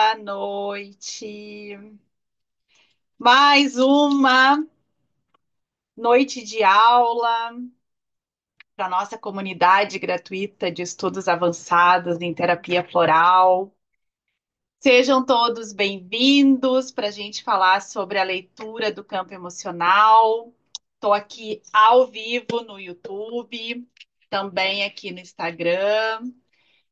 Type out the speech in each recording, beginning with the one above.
Boa noite. Mais uma noite de aula para nossa comunidade gratuita de estudos avançados em terapia floral. Sejam todos bem-vindos para a gente falar sobre a leitura do campo emocional. Estou aqui ao vivo no YouTube, também aqui no Instagram.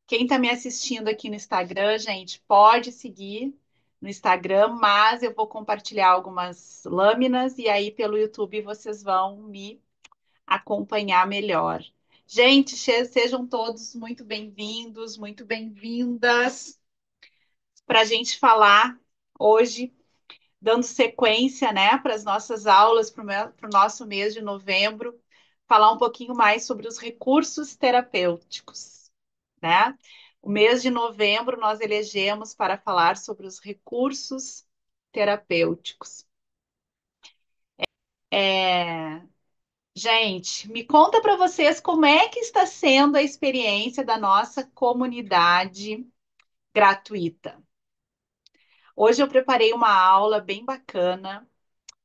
Quem está me assistindo aqui no Instagram, gente, pode seguir no Instagram, mas eu vou compartilhar algumas lâminas e aí pelo YouTube vocês vão me acompanhar melhor. Gente, sejam todos muito bem-vindos, muito bem-vindas para a gente falar hoje, dando sequência, né, para as nossas aulas, para o nosso mês de novembro, falar um pouquinho mais sobre os recursos terapêuticos, né? O mês de novembro nós elegemos para falar sobre os recursos terapêuticos. É... Gente, me conta para vocês como é que está sendo a experiência da nossa comunidade gratuita. Hoje eu preparei uma aula bem bacana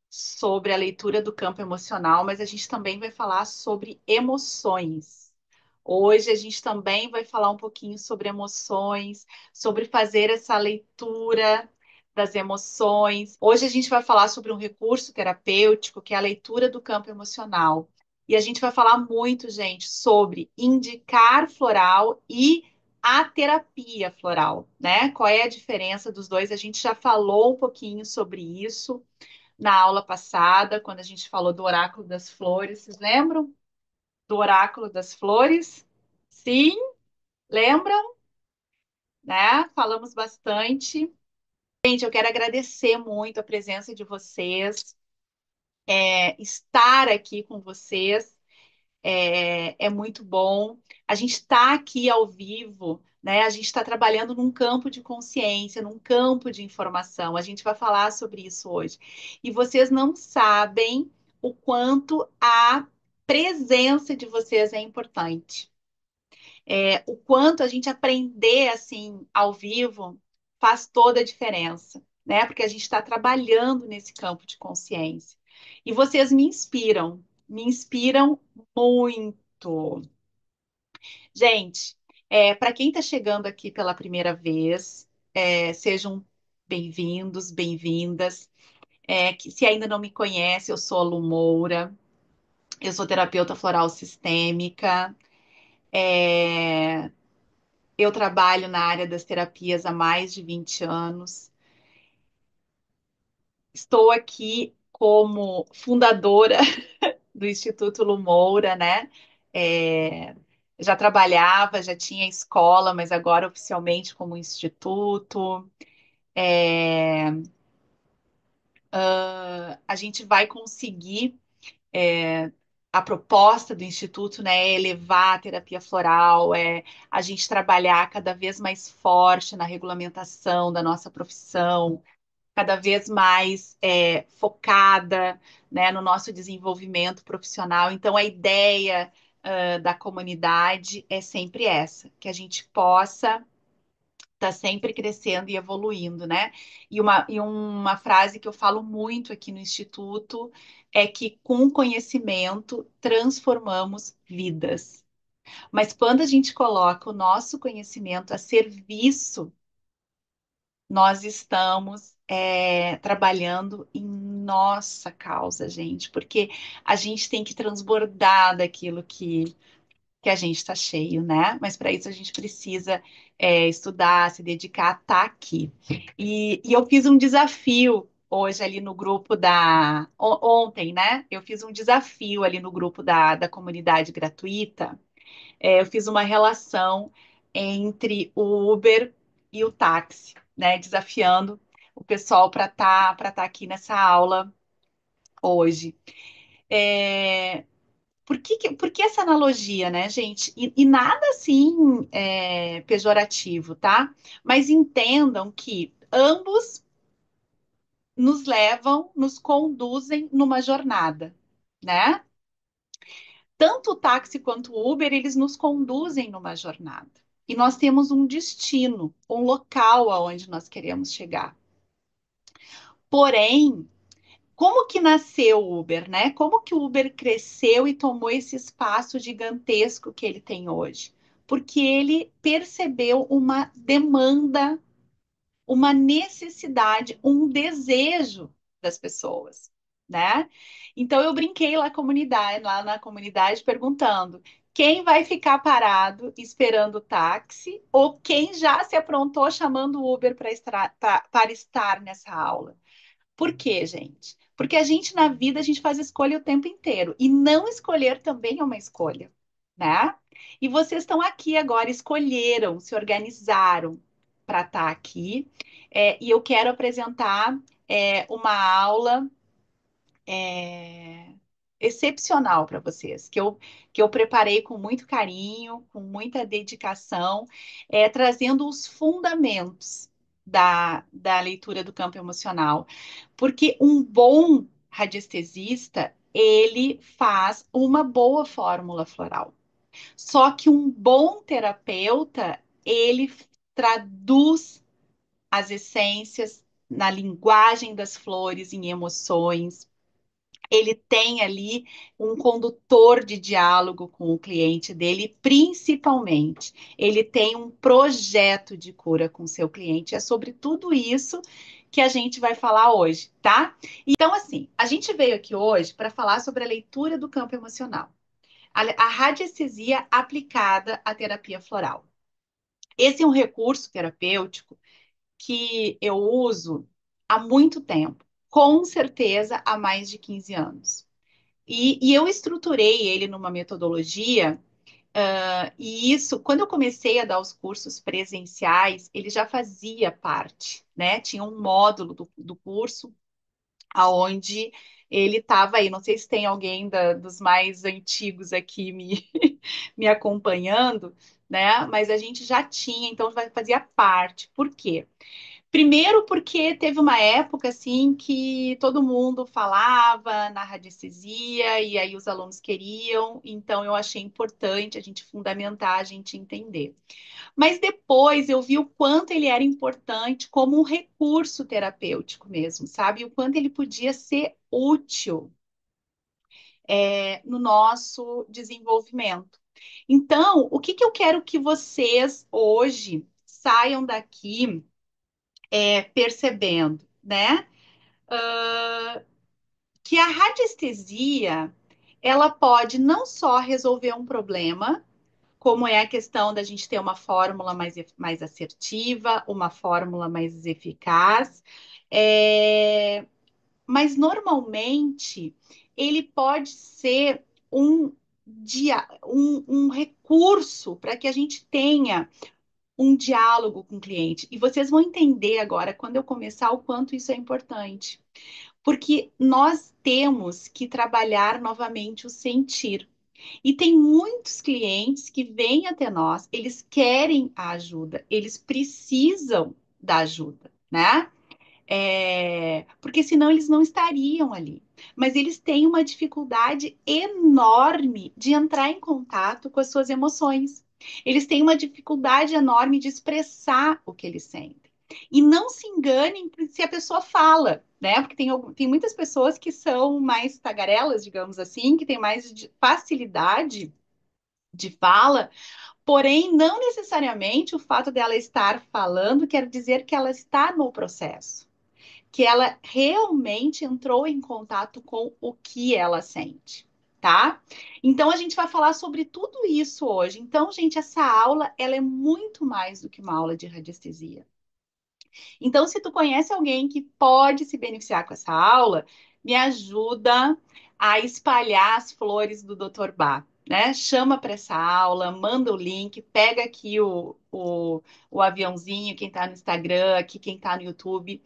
sobre a leitura do campo emocional, mas a gente também vai falar sobre emoções. Hoje a gente também vai falar um pouquinho sobre emoções, sobre fazer essa leitura das emoções. Hoje a gente vai falar sobre um recurso terapêutico, que é a leitura do campo emocional. E a gente vai falar muito, gente, sobre indicar floral e a terapia floral, né? Qual é a diferença dos dois? A gente já falou um pouquinho sobre isso na aula passada, quando a gente falou do oráculo das flores. Vocês lembram do oráculo das flores? Sim, lembram, né? Falamos bastante. Gente, eu quero agradecer muito a presença de vocês, estar aqui com vocês é muito bom. A gente está aqui ao vivo, né? A gente está trabalhando num campo de consciência, num campo de informação. A gente vai falar sobre isso hoje. E vocês não sabem o quanto a presença de vocês é importante. O quanto a gente aprender assim ao vivo faz toda a diferença, né? Porque a gente está trabalhando nesse campo de consciência. E vocês me inspiram muito. Gente, para quem está chegando aqui pela primeira vez, sejam bem-vindos, bem-vindas. Se ainda não me conhece, eu sou a Lu Moura, eu sou terapeuta floral sistêmica. É, Eu trabalho na área das terapias há mais de 20 anos. Estou aqui como fundadora do Instituto Lumoura, né? É, já trabalhava, já tinha escola, mas agora oficialmente como instituto. É, a gente vai conseguir a proposta do Instituto, né, é elevar a terapia floral, a gente trabalhar cada vez mais forte na regulamentação da nossa profissão, cada vez mais focada, né, no nosso desenvolvimento profissional. Então, a ideia da comunidade é sempre essa, que a gente possa estar sempre crescendo e evoluindo, né? E uma frase que eu falo muito aqui no Instituto é que com conhecimento transformamos vidas. Mas quando a gente coloca o nosso conhecimento a serviço, nós estamos trabalhando em nossa causa, gente, porque a gente tem que transbordar daquilo que a gente está cheio, né? Mas para isso a gente precisa estudar, se dedicar, estar aqui. E eu fiz um desafio hoje ali no grupo ontem, né? Eu fiz um desafio ali no grupo da comunidade gratuita. Eu fiz uma relação entre o Uber e o táxi, né? Desafiando o pessoal para tá aqui nessa aula hoje. É, por que essa analogia, né, gente? E nada assim pejorativo, tá? Mas entendam que ambos nos levam, nos conduzem numa jornada, né? Tanto o táxi quanto o Uber, eles nos conduzem numa jornada. e nós temos um destino, um local aonde nós queremos chegar. Porém, como que nasceu o Uber, né? Como que o Uber cresceu e tomou esse espaço gigantesco que ele tem hoje? Porque ele percebeu uma demanda, uma necessidade, um desejo das pessoas, né? Então eu brinquei lá na comunidade perguntando: quem vai ficar parado esperando o táxi ou quem já se aprontou chamando o Uber para estar nessa aula? Por quê, gente? Porque a gente na vida a gente faz escolha o tempo inteiro e não escolher também é uma escolha, né? E vocês estão aqui agora, escolheram, se organizaram para estar aqui, e eu quero apresentar uma aula é, excepcional para vocês, que eu preparei com muito carinho, com muita dedicação, trazendo os fundamentos da leitura do campo emocional. Porque um bom radiestesista, ele faz uma boa fórmula floral. Só que um bom terapeuta, ele traduz as essências na linguagem das flores, em emoções, ele tem ali um condutor de diálogo com o cliente dele, principalmente. Ele tem um projeto de cura com o seu cliente. É sobre tudo isso que a gente vai falar hoje, tá? Então, assim, a gente veio aqui hoje para falar sobre a leitura do campo emocional, a radiestesia aplicada à terapia floral. Esse é um recurso terapêutico que eu uso há muito tempo, com certeza há mais de 15 anos. E eu estruturei ele numa metodologia, e isso, quando eu comecei a dar os cursos presenciais, ele já fazia parte, né? Tinha um módulo do curso aonde ele estava aí. Não sei se tem alguém dos mais antigos aqui me acompanhando, né? Mas a gente já tinha, então fazia parte. Por quê? Primeiro porque teve uma época assim que todo mundo falava na radiestesia e aí os alunos queriam, então eu achei importante a gente fundamentar, a gente entender. Mas depois eu vi o quanto ele era importante como um recurso terapêutico mesmo, sabe? O quanto ele podia ser útil no nosso desenvolvimento. Então, o que que eu quero que vocês hoje saiam daqui percebendo, né? Que a radiestesia ela pode não só resolver um problema, como é a questão da gente ter uma fórmula mais assertiva, uma fórmula mais eficaz, é, mas normalmente ele pode ser um recurso para que a gente tenha um diálogo com o cliente. E vocês vão entender agora, quando eu começar, o quanto isso é importante. Porque nós temos que trabalhar novamente o sentir. E tem muitos clientes que vêm até nós, eles querem a ajuda, eles precisam da ajuda, né? Porque senão eles não estariam ali. Mas eles têm uma dificuldade enorme de entrar em contato com as suas emoções. Eles têm uma dificuldade enorme de expressar o que eles sentem. E não se enganem se a pessoa fala, né? Porque tem muitas pessoas que são mais tagarelas, digamos assim, que têm mais facilidade de fala, porém, não necessariamente o fato dela estar falando quer dizer que ela está no processo, que ela realmente entrou em contato com o que ela sente, tá? Então a gente vai falar sobre tudo isso hoje. Então, gente, essa aula ela é muito mais do que uma aula de radiestesia. Então, se tu conhece alguém que pode se beneficiar com essa aula, me ajuda a espalhar as flores do Dr. Bá, né? Chama para essa aula, manda o link, pega aqui o aviãozinho, quem está no Instagram, aqui quem está no YouTube,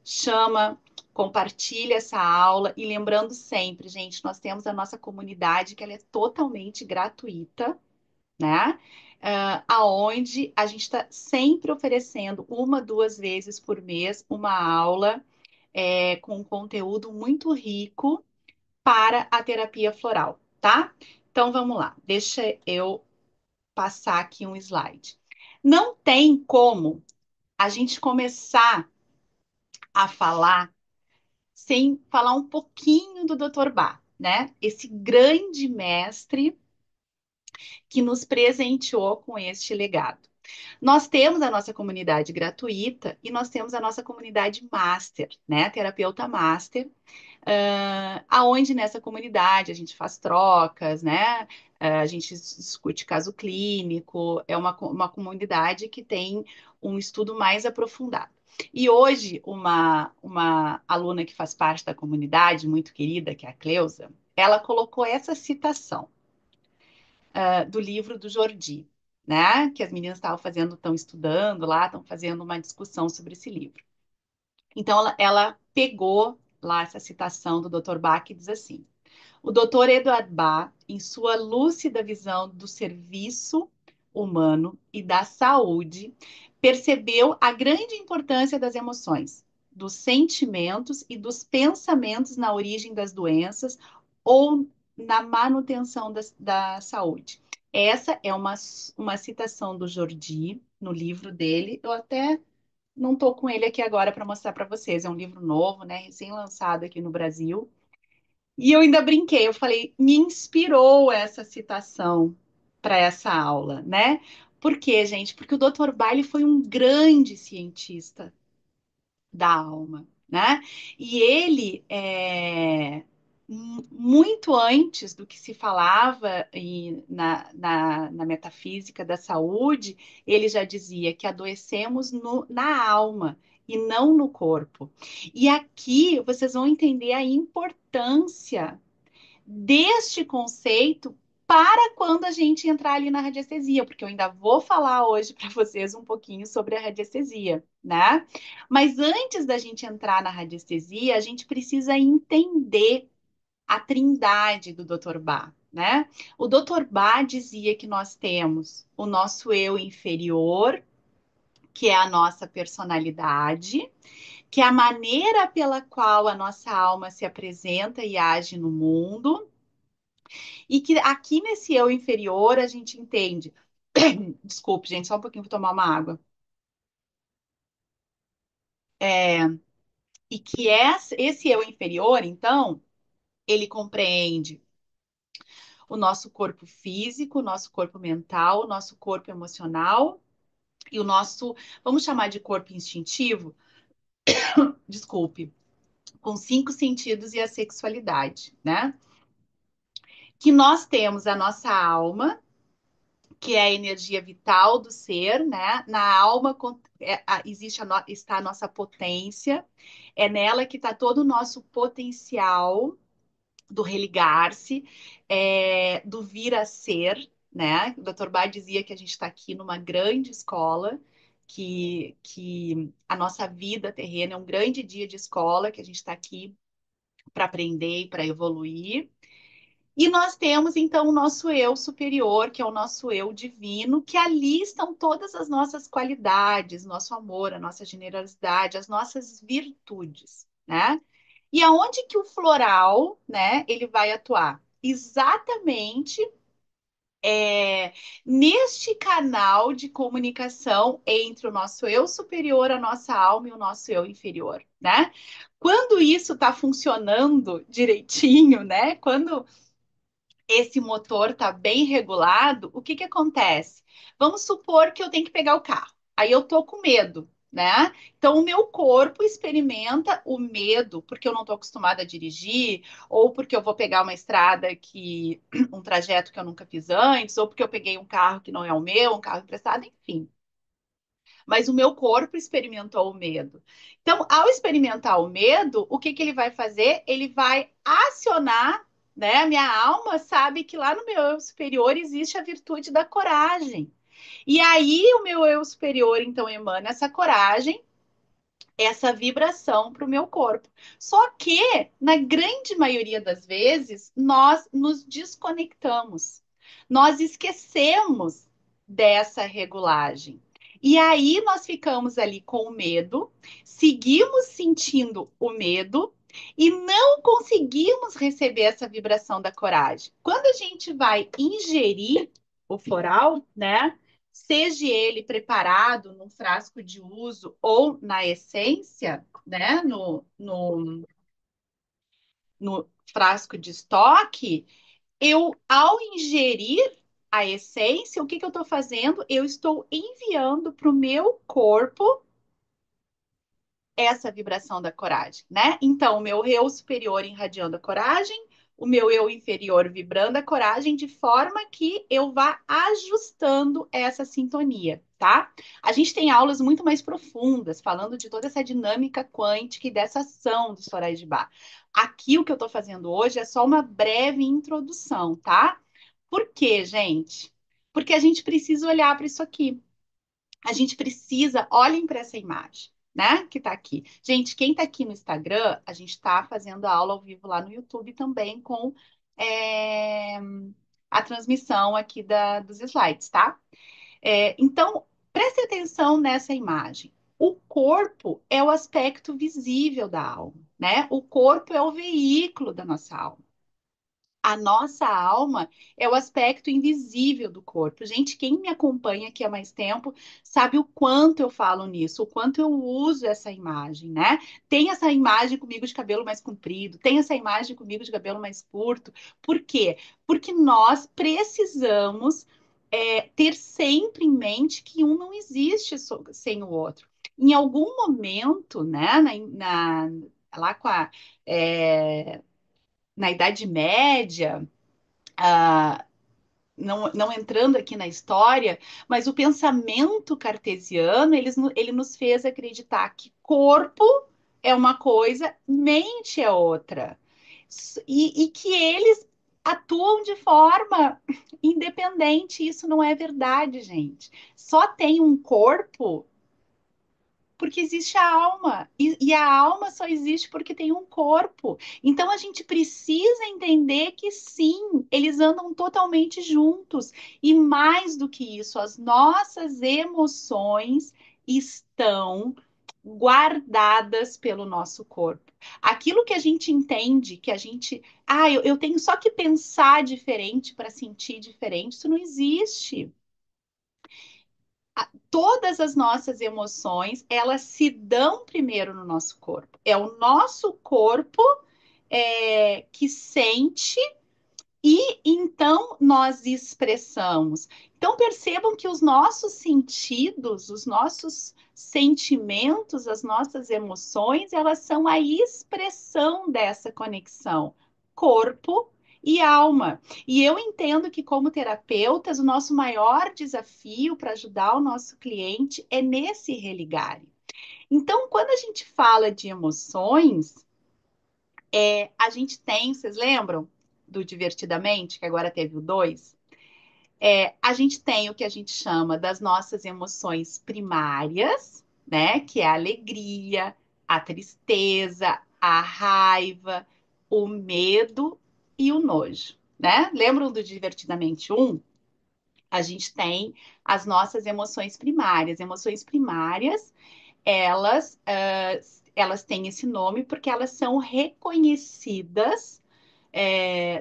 chama, compartilha essa aula e lembrando sempre, gente, nós temos a nossa comunidade que ela é totalmente gratuita, né? Aonde a gente está sempre oferecendo uma, duas vezes por mês uma aula com conteúdo muito rico para a terapia floral, tá? Então vamos lá, deixa eu passar aqui um slide. Não tem como a gente começar a falar sem falar um pouquinho do Dr. Bach, né? Esse grande mestre que nos presenteou com este legado. Nós temos a nossa comunidade gratuita e nós temos a nossa comunidade master, né? Terapeuta master, aonde nessa comunidade a gente faz trocas, né? A gente discute caso clínico, é uma comunidade que tem um estudo mais aprofundado. E hoje, uma aluna que faz parte da comunidade, muito querida, que é a Cleusa, ela colocou essa citação do livro do Jordi, né? Que as meninas estavam fazendo, estão estudando lá, estão fazendo uma discussão sobre esse livro. Então, ela pegou lá essa citação do Dr. Bach e diz assim: o Dr. Eduard Bach, em sua lúcida visão do serviço humano e da saúde, percebeu a grande importância das emoções, dos sentimentos e dos pensamentos na origem das doenças ou na manutenção da saúde. Essa é uma citação do Jordi no livro dele. Eu até não estou com ele aqui agora para mostrar para vocês. É um livro novo, né, recém-lançado aqui no Brasil. E eu ainda brinquei, eu falei, me inspirou essa citação para essa aula, né? Por quê, gente? Porque o Dr. Bailey foi um grande cientista da alma, né? E ele, muito antes do que se falava na metafísica da saúde, ele já dizia que adoecemos na alma e não no corpo. E aqui vocês vão entender a importância deste conceito para quando a gente entrar ali na radiestesia, porque eu ainda vou falar hoje para vocês um pouquinho sobre a radiestesia, né? Mas antes da gente entrar na radiestesia, a gente precisa entender a trindade do Dr. Bach, né? O Dr. Bach dizia que nós temos o nosso eu inferior, que é a nossa personalidade, que é a maneira pela qual a nossa alma se apresenta e age no mundo. E que aqui nesse eu inferior a gente entende. Desculpe, gente, só um pouquinho, vou tomar uma água. E que esse eu inferior, então, ele compreende o nosso corpo físico, o nosso corpo mental, o nosso corpo emocional e o nosso, vamos chamar de corpo instintivo, desculpe, com 5 sentidos e a sexualidade, né? Que nós temos a nossa alma, que é a energia vital do ser, né? Na alma existe está a nossa potência, é nela que está todo o nosso potencial do religar-se, do vir a ser, né? O Dr. Bach dizia que a gente está aqui numa grande escola, que a nossa vida terrena é um grande dia de escola, que a gente está aqui para aprender e para evoluir. E nós temos, então, o nosso eu superior, que é o nosso eu divino, que ali estão todas as nossas qualidades, nosso amor, a nossa generosidade, as nossas virtudes, né? E aonde que o floral, né, ele vai atuar? Exatamente neste canal de comunicação entre o nosso eu superior, a nossa alma e o nosso eu inferior, né? Quando isso está funcionando direitinho, né? Quando esse motor está bem regulado, o que que acontece? Vamos supor que eu tenho que pegar o carro. Aí eu tô com medo, né? Então o meu corpo experimenta o medo porque eu não estou acostumada a dirigir, ou porque eu vou pegar uma estrada que um trajeto que eu nunca fiz antes, ou porque eu peguei um carro que não é o meu, um carro emprestado, enfim. Mas o meu corpo experimentou o medo. Então, ao experimentar o medo, o que que ele vai fazer? Ele vai acionar, né? A minha alma sabe que lá no meu eu superior existe a virtude da coragem. E aí o meu eu superior, então, emana essa coragem, essa vibração para o meu corpo. Só que, na grande maioria das vezes, nós nos desconectamos, nós esquecemos dessa regulagem. E aí nós ficamos ali com o medo, seguimos sentindo o medo e não conseguimos receber essa vibração da coragem. Quando a gente vai ingerir o floral, né? Seja ele preparado num frasco de uso ou na essência, né? No frasco de estoque, eu, ao ingerir a essência, o que que eu estou fazendo? Eu estou enviando para o meu corpo essa vibração da coragem, né? Então, o meu eu superior irradiando a coragem, o meu eu inferior vibrando a coragem, de forma que eu vá ajustando essa sintonia, tá? A gente tem aulas muito mais profundas, falando de toda essa dinâmica quântica e dessa ação dos florais de Bach. Aqui, o que eu tô fazendo hoje é só uma breve introdução, tá? Por quê, gente? Porque a gente precisa olhar para isso aqui. A gente precisa, olhem para essa imagem, né? Que tá aqui. Gente, quem tá aqui no Instagram, a gente tá fazendo a aula ao vivo lá no YouTube também com é, a transmissão aqui dos slides, tá? Então, preste atenção nessa imagem. O corpo é o aspecto visível da alma, né? O corpo é o veículo da nossa alma. A nossa alma é o aspecto invisível do corpo. Gente, quem me acompanha aqui há mais tempo sabe o quanto eu falo nisso, o quanto eu uso essa imagem, né? Tem essa imagem comigo de cabelo mais comprido, tem essa imagem comigo de cabelo mais curto. Por quê? Porque nós precisamos ter sempre em mente que um não existe sem o outro. Em algum momento, né, lá é, na Idade Média, ah, não entrando aqui na história, mas o pensamento cartesiano ele nos fez acreditar que corpo é uma coisa, mente é outra. E que eles atuam de forma independente. Isso não é verdade, gente. Só tem um corpo porque existe a alma, e a alma só existe porque tem um corpo. Então a gente precisa entender que sim, eles andam totalmente juntos. E mais do que isso, as nossas emoções estão guardadas pelo nosso corpo. Aquilo que a gente entende, que a gente, eu tenho só que pensar diferente para sentir diferente, isso não existe. Todas as nossas emoções, elas se dão primeiro no nosso corpo. É o nosso corpo que sente e então nós expressamos. Então percebam que os nossos sentidos, os nossos sentimentos, as nossas emoções, elas são a expressão dessa conexão corpo e alma. E eu entendo que como terapeutas, o nosso maior desafio para ajudar o nosso cliente é nesse religar. Então, quando a gente fala de emoções, a gente tem, vocês lembram do Divertidamente, que agora teve o 2? A gente tem o que a gente chama das nossas emoções primárias, né? Que é a alegria, a tristeza, a raiva, o medo e o nojo, né? Lembram do Divertidamente um? A gente tem as nossas emoções primárias. Emoções primárias, elas têm esse nome porque elas são reconhecidas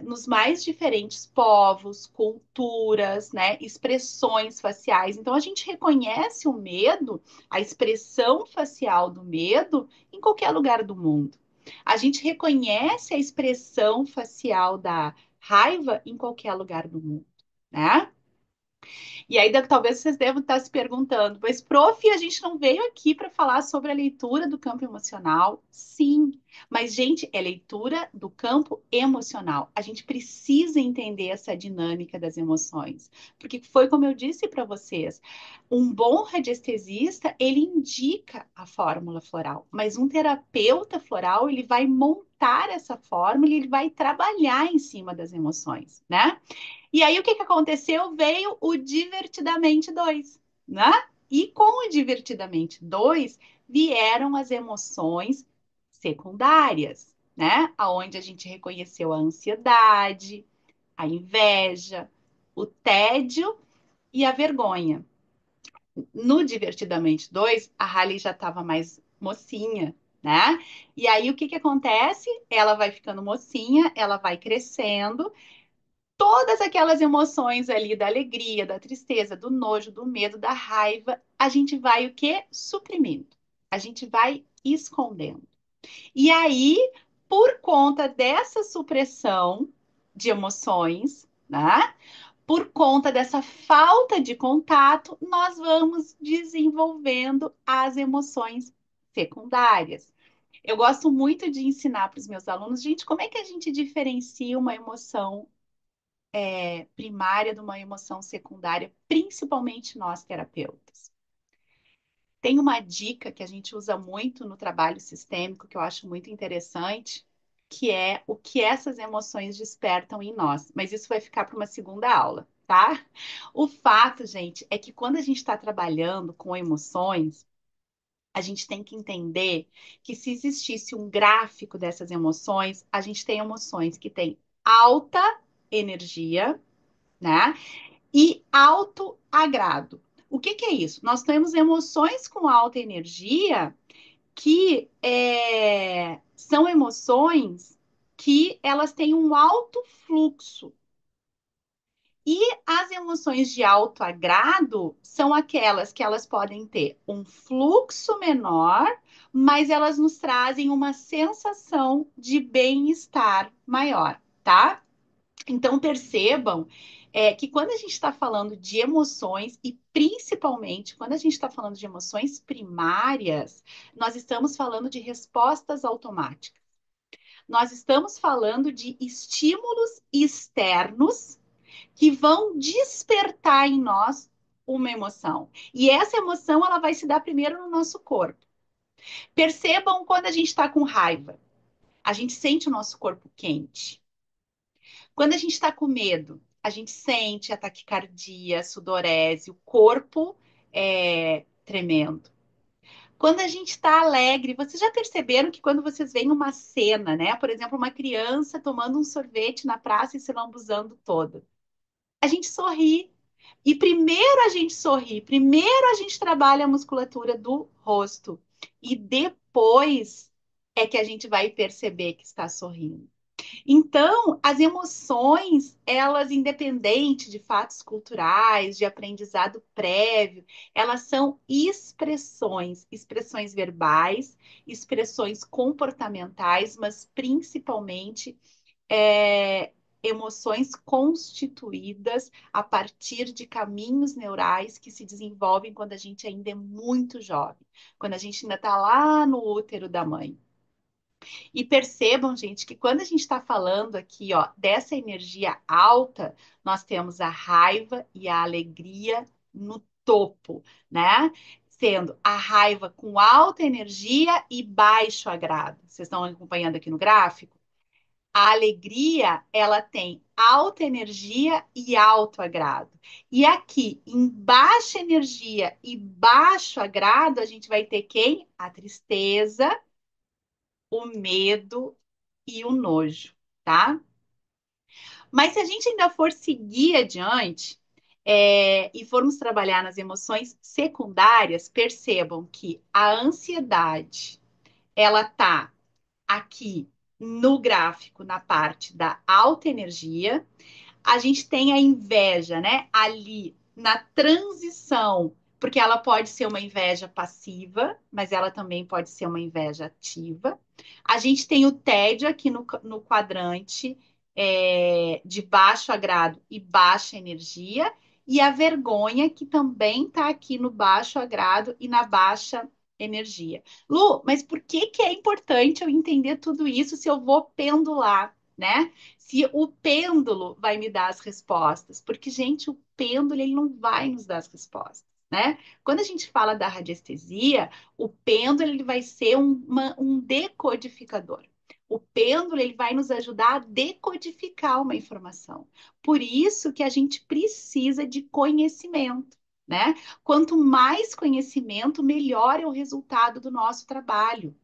nos mais diferentes povos, culturas, né, expressões faciais. Então, a gente reconhece o medo, a expressão facial do medo, em qualquer lugar do mundo. A gente reconhece a expressão facial da raiva em qualquer lugar do mundo, né? E aí, talvez vocês devam estar se perguntando, mas, prof, a gente não veio aqui para falar sobre a leitura do campo emocional? Sim, mas, gente, é leitura do campo emocional. A gente precisa entender essa dinâmica das emoções, porque foi como eu disse para vocês, um bom radiestesista, ele indica a fórmula floral, mas um terapeuta floral, ele vai montar essa fórmula e ele vai trabalhar em cima das emoções, né? E aí, o que que aconteceu? Veio o Divertidamente 2, né? E com o Divertidamente 2 vieram as emoções secundárias, né? Aonde a gente reconheceu a ansiedade, a inveja, o tédio e a vergonha. No Divertidamente 2, a Halle já estava mais mocinha, né? E aí, o que que acontece? Ela vai ficando mocinha, ela vai crescendo, Todas aquelas emoções ali da alegria, da tristeza, do nojo, do medo, da raiva, a gente vai o quê? Suprimindo. A gente vai escondendo. E aí, por conta dessa supressão de emoções, né? Por conta dessa falta de contato, nós vamos desenvolvendo as emoções secundárias. Eu gosto muito de ensinar para os meus alunos, gente, como é que a gente diferencia uma emoção primária de uma emoção secundária, principalmente nós terapeutas. Tem uma dica que a gente usa muito no trabalho sistêmico, que eu acho muito interessante, que é o que essas emoções despertam em nós. Mas isso vai ficar para uma segunda aula, tá? O fato, gente, é que quando a gente está trabalhando com emoções, a gente tem que entender que se existisse um gráfico dessas emoções, a gente tem emoções que têm alta energia, né? E alto agrado. O que que é isso? Nós temos emoções com alta energia que são emoções que elas têm um alto fluxo. E as emoções de alto agrado são aquelas que elas podem ter um fluxo menor, mas elas nos trazem uma sensação de bem-estar maior, tá? Então, percebam que quando a gente está falando de emoções, e principalmente quando a gente está falando de emoções primárias, nós estamos falando de respostas automáticas. Nós estamos falando de estímulos externos que vão despertar em nós uma emoção. E essa emoção ela vai se dar primeiro no nosso corpo. Percebam quando a gente está com raiva. A gente sente o nosso corpo quente. Quando a gente está com medo, a gente sente a taquicardia, a sudorese, o corpo tremendo. Quando a gente está alegre, vocês já perceberam que quando vocês veem uma cena, né? Por exemplo, uma criança tomando um sorvete na praça e se lambuzando toda. A gente sorri. E primeiro a gente sorri, primeiro a gente trabalha a musculatura do rosto. E depois é que a gente vai perceber que está sorrindo. Então, as emoções, elas, independente de fatos culturais, de aprendizado prévio, elas são expressões, expressões verbais, expressões comportamentais, mas principalmente é, emoções constituídas a partir de caminhos neurais que se desenvolvem quando a gente ainda é muito jovem, quando a gente ainda está lá no útero da mãe. E percebam, gente, que quando a gente está falando aqui, ó, dessa energia alta, nós temos a raiva e a alegria no topo, né? Sendo a raiva com alta energia e baixo agrado. Vocês estão acompanhando aqui no gráfico? A alegria, ela tem alta energia e alto agrado. E aqui, em baixa energia e baixo agrado, a gente vai ter quem? A tristeza, o medo e o nojo, tá? Mas se a gente ainda for seguir adiante e formos trabalhar nas emoções secundárias, percebam que a ansiedade, ela tá aqui no gráfico, na parte da alta energia, a gente tem a inveja, né? Ali na transição, porque ela pode ser uma inveja passiva, mas ela também pode ser uma inveja ativa. A gente tem o tédio aqui no quadrante de baixo agrado e baixa energia, e a vergonha, que também está aqui no baixo agrado e na baixa energia. Lu, mas por que que é importante eu entender tudo isso se eu vou pendular, né? Se o pêndulo vai me dar as respostas, porque, gente, o pêndulo ele não vai nos dar as respostas, né? Quando a gente fala da radiestesia, o pêndulo ele vai ser um decodificador. O pêndulo ele vai nos ajudar a decodificar uma informação. Por isso que a gente precisa de conhecimento, né? Quanto mais conhecimento, melhor é o resultado do nosso trabalho.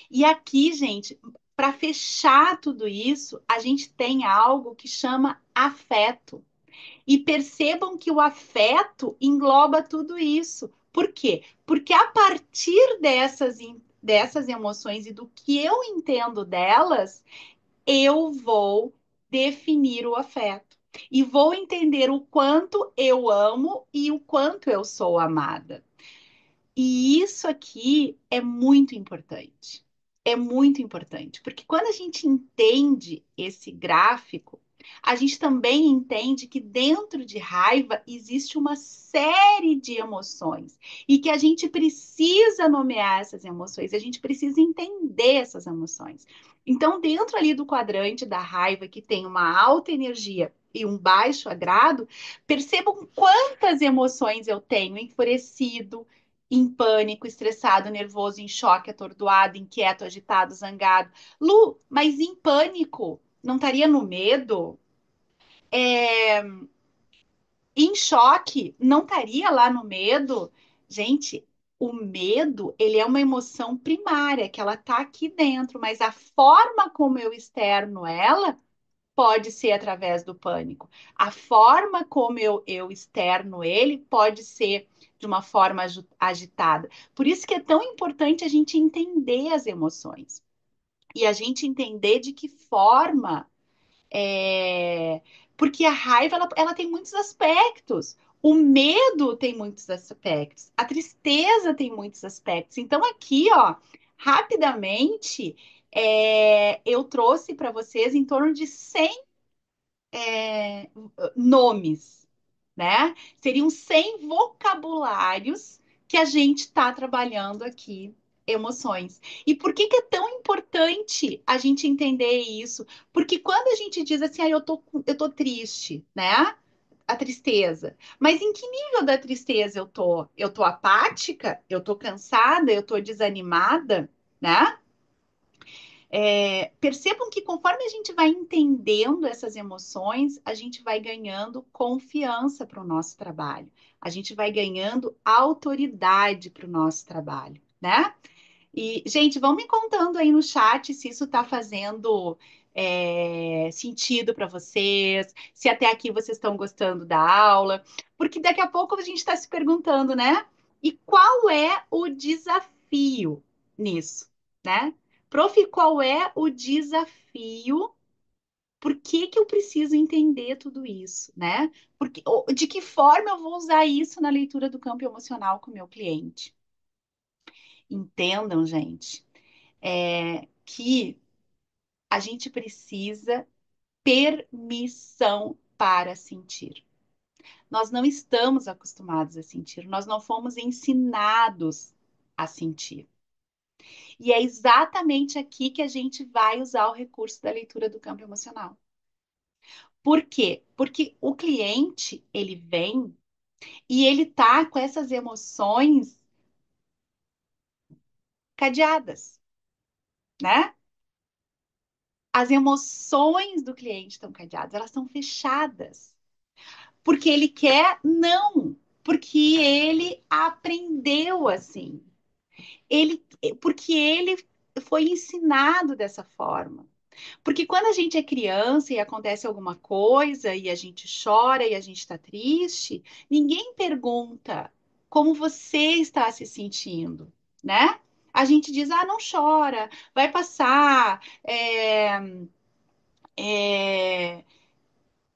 E aqui, gente, para fechar tudo isso, a gente tem algo que chama afeto. E percebam que o afeto engloba tudo isso. Por quê? Porque a partir dessas emoções e do que eu entendo delas, eu vou definir o afeto. E vou entender o quanto eu amo e o quanto eu sou amada. E isso aqui é muito importante. É muito importante, porque quando a gente entende esse gráfico, a gente também entende que dentro de raiva existe uma série de emoções e que a gente precisa nomear essas emoções, a gente precisa entender essas emoções. Então, dentro ali do quadrante da raiva, que tem uma alta energia e um baixo agrado, percebam quantas emoções eu tenho: enfurecido, em pânico, estressado, nervoso, em choque, atordoado, inquieto, agitado, zangado. Lu, mas em pânico, não estaria no medo? É, em choque, não estaria lá no medo? Gente, o medo, ele é uma emoção primária, que ela está aqui dentro, mas a forma como eu externo ela pode ser através do pânico. A forma como eu externo ele pode ser de uma forma agitada. Por isso que é tão importante a gente entender as emoções e a gente entender de que forma é... Porque a raiva ela tem muitos aspectos. O medo tem muitos aspectos, a tristeza tem muitos aspectos. Então, aqui, ó, rapidamente, eu trouxe para vocês em torno de 100 nomes, né? Seriam 100 vocabulários que a gente está trabalhando aqui, emoções. E por que que é tão importante a gente entender isso? Porque quando a gente diz assim, ah, eu tô triste, né? A tristeza. Mas em que nível da tristeza eu tô? Eu tô apática? Eu tô cansada? Eu tô desanimada? Né? Percebam que conforme a gente vai entendendo essas emoções, a gente vai ganhando confiança para o nosso trabalho, a gente vai ganhando autoridade para o nosso trabalho, né? E, gente, vão me contando aí no chat se isso está fazendo sentido para vocês, se até aqui vocês estão gostando da aula, porque daqui a pouco a gente está se perguntando, né? E qual é o desafio nisso, né? Prof, qual é o desafio? Por que que eu preciso entender tudo isso, né? Porque, de que forma eu vou usar isso na leitura do campo emocional com o meu cliente? Entendam, gente, que a gente precisa permissão para sentir. Nós não estamos acostumados a sentir, nós não fomos ensinados a sentir. E é exatamente aqui que a gente vai usar o recurso da leitura do campo emocional. Por quê? Porque o cliente, ele vem e ele tá com essas emoções cadeadas, né? As emoções do cliente estão cadeadas, elas estão fechadas. Porque ele quer? Não. Porque ele aprendeu assim. Ele, porque ele foi ensinado dessa forma. Porque quando a gente é criança e acontece alguma coisa e a gente chora e a gente está triste, ninguém pergunta como você está se sentindo, né? A gente diz, ah, não chora, vai passar. É,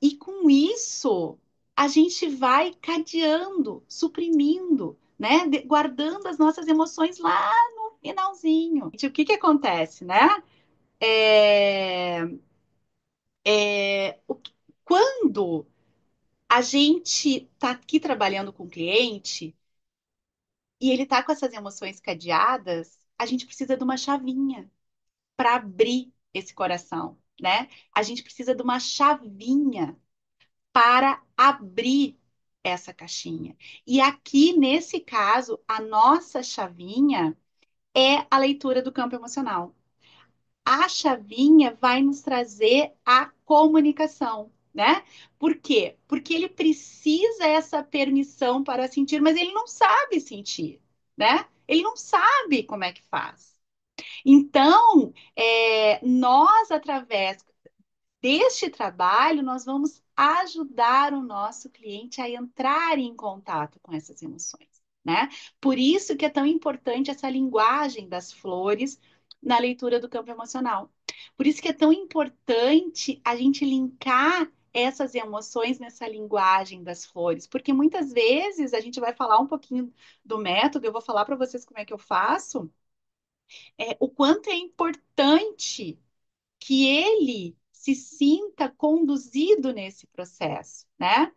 E com isso, a gente vai cadeando, suprimindo, né? Guardando as nossas emoções lá no finalzinho. O que que acontece, né? É, quando a gente está aqui trabalhando com o cliente e ele está com essas emoções cadeadas, a gente precisa de uma chavinha para abrir esse coração, né? A gente precisa de uma chavinha para abrir essa caixinha. E aqui, nesse caso, a nossa chavinha é a leitura do campo emocional. A chavinha vai nos trazer a comunicação, né? Por quê? Porque ele precisa essa permissão para sentir, mas ele não sabe sentir, né? Ele não sabe como é que faz. Então, nós, através deste trabalho, nós vamos ajudar o nosso cliente a entrar em contato com essas emoções, né? Por isso que é tão importante essa linguagem das flores na leitura do campo emocional. Por isso que é tão importante a gente linkar essas emoções nessa linguagem das flores, porque muitas vezes a gente vai falar um pouquinho do método, eu vou falar para vocês como é que eu faço, o quanto é importante que ele se sinta conduzido nesse processo, né?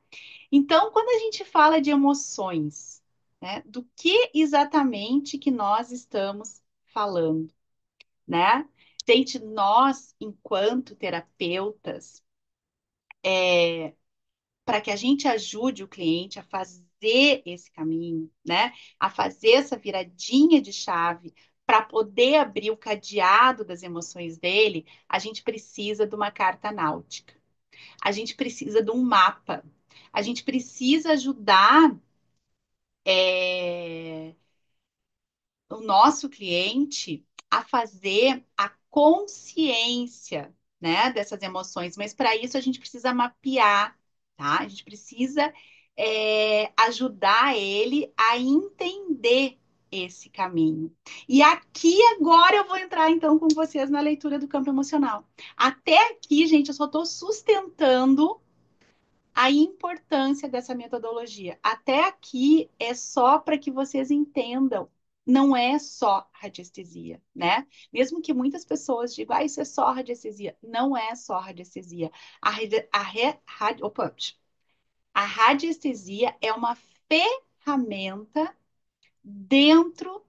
Então, quando a gente fala de emoções, né, do que exatamente que nós estamos falando, né? Gente, nós, enquanto terapeutas, para que a gente ajude o cliente a fazer esse caminho, né? A fazer essa viradinha de chave para poder abrir o cadeado das emoções dele, a gente precisa de uma carta náutica. A gente precisa de um mapa. A gente precisa ajudar o nosso cliente a fazer a consciência, né, dessas emoções. Mas para isso a gente precisa mapear, tá? A gente precisa ajudar ele a entender esse caminho. E aqui agora eu vou entrar então com vocês na leitura do campo emocional. Até aqui, gente, eu só estou sustentando a importância dessa metodologia. Até aqui é só para que vocês entendam. Não é só radiestesia, né? Mesmo que muitas pessoas digam, isso é só radiestesia. Não é só radiestesia. A, radi- a, re- radi- opa, a radiestesia é uma ferramenta dentro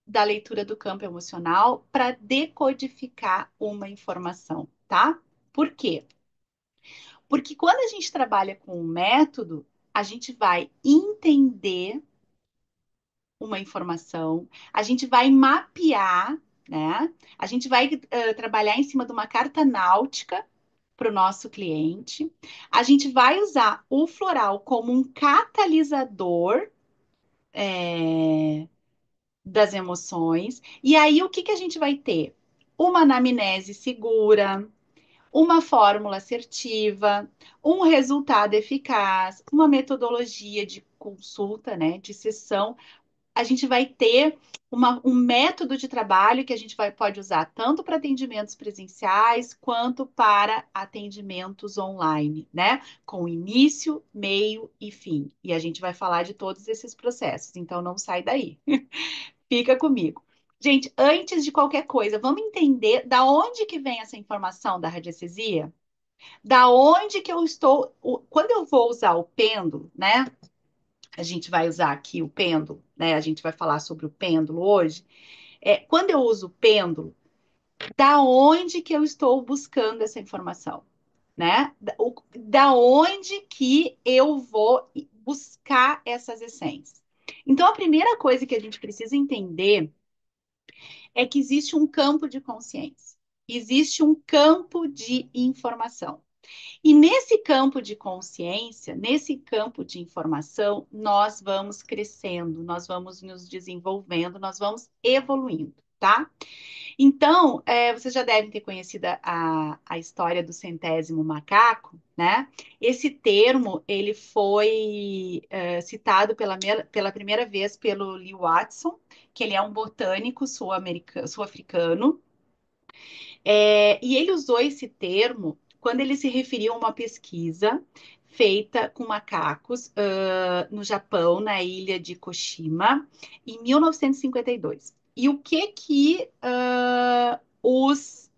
da leitura do campo emocional para decodificar uma informação, tá? Por quê? Porque quando a gente trabalha com um método, a gente vai entender uma informação, a gente vai mapear, né? A gente vai trabalhar em cima de uma carta náutica para o nosso cliente. A gente vai usar o floral como um catalisador das emoções. E aí, o que que a gente vai ter? Uma anamnese segura, uma fórmula assertiva, um resultado eficaz, uma metodologia de consulta, né, de sessão. A gente vai ter um método de trabalho que a gente pode usar tanto para atendimentos presenciais quanto para atendimentos online, né? Com início, meio e fim. E a gente vai falar de todos esses processos, então não sai daí. Fica comigo. Gente, antes de qualquer coisa, vamos entender da onde que vem essa informação da radiestesia? Da onde que eu estou. Quando eu vou usar o pêndulo, né? A gente vai usar aqui o pêndulo, né? A gente vai falar sobre o pêndulo hoje. Quando eu uso o pêndulo, da onde que eu estou buscando essa informação, né? Da onde que eu vou buscar essas essências. Então, a primeira coisa que a gente precisa entender é que existe um campo de consciência, existe um campo de informação. E nesse campo de consciência, nesse campo de informação, nós vamos crescendo, nós vamos nos desenvolvendo, nós vamos evoluindo, tá? Então, vocês já devem ter conhecido a história do centésimo macaco, né? Esse termo, ele foi citado pela primeira vez pelo Lee Watson, que ele é um botânico sul-africano, e ele usou esse termo quando ele se referiu a uma pesquisa feita com macacos no Japão, na ilha de Koshima, em 1952. E o que os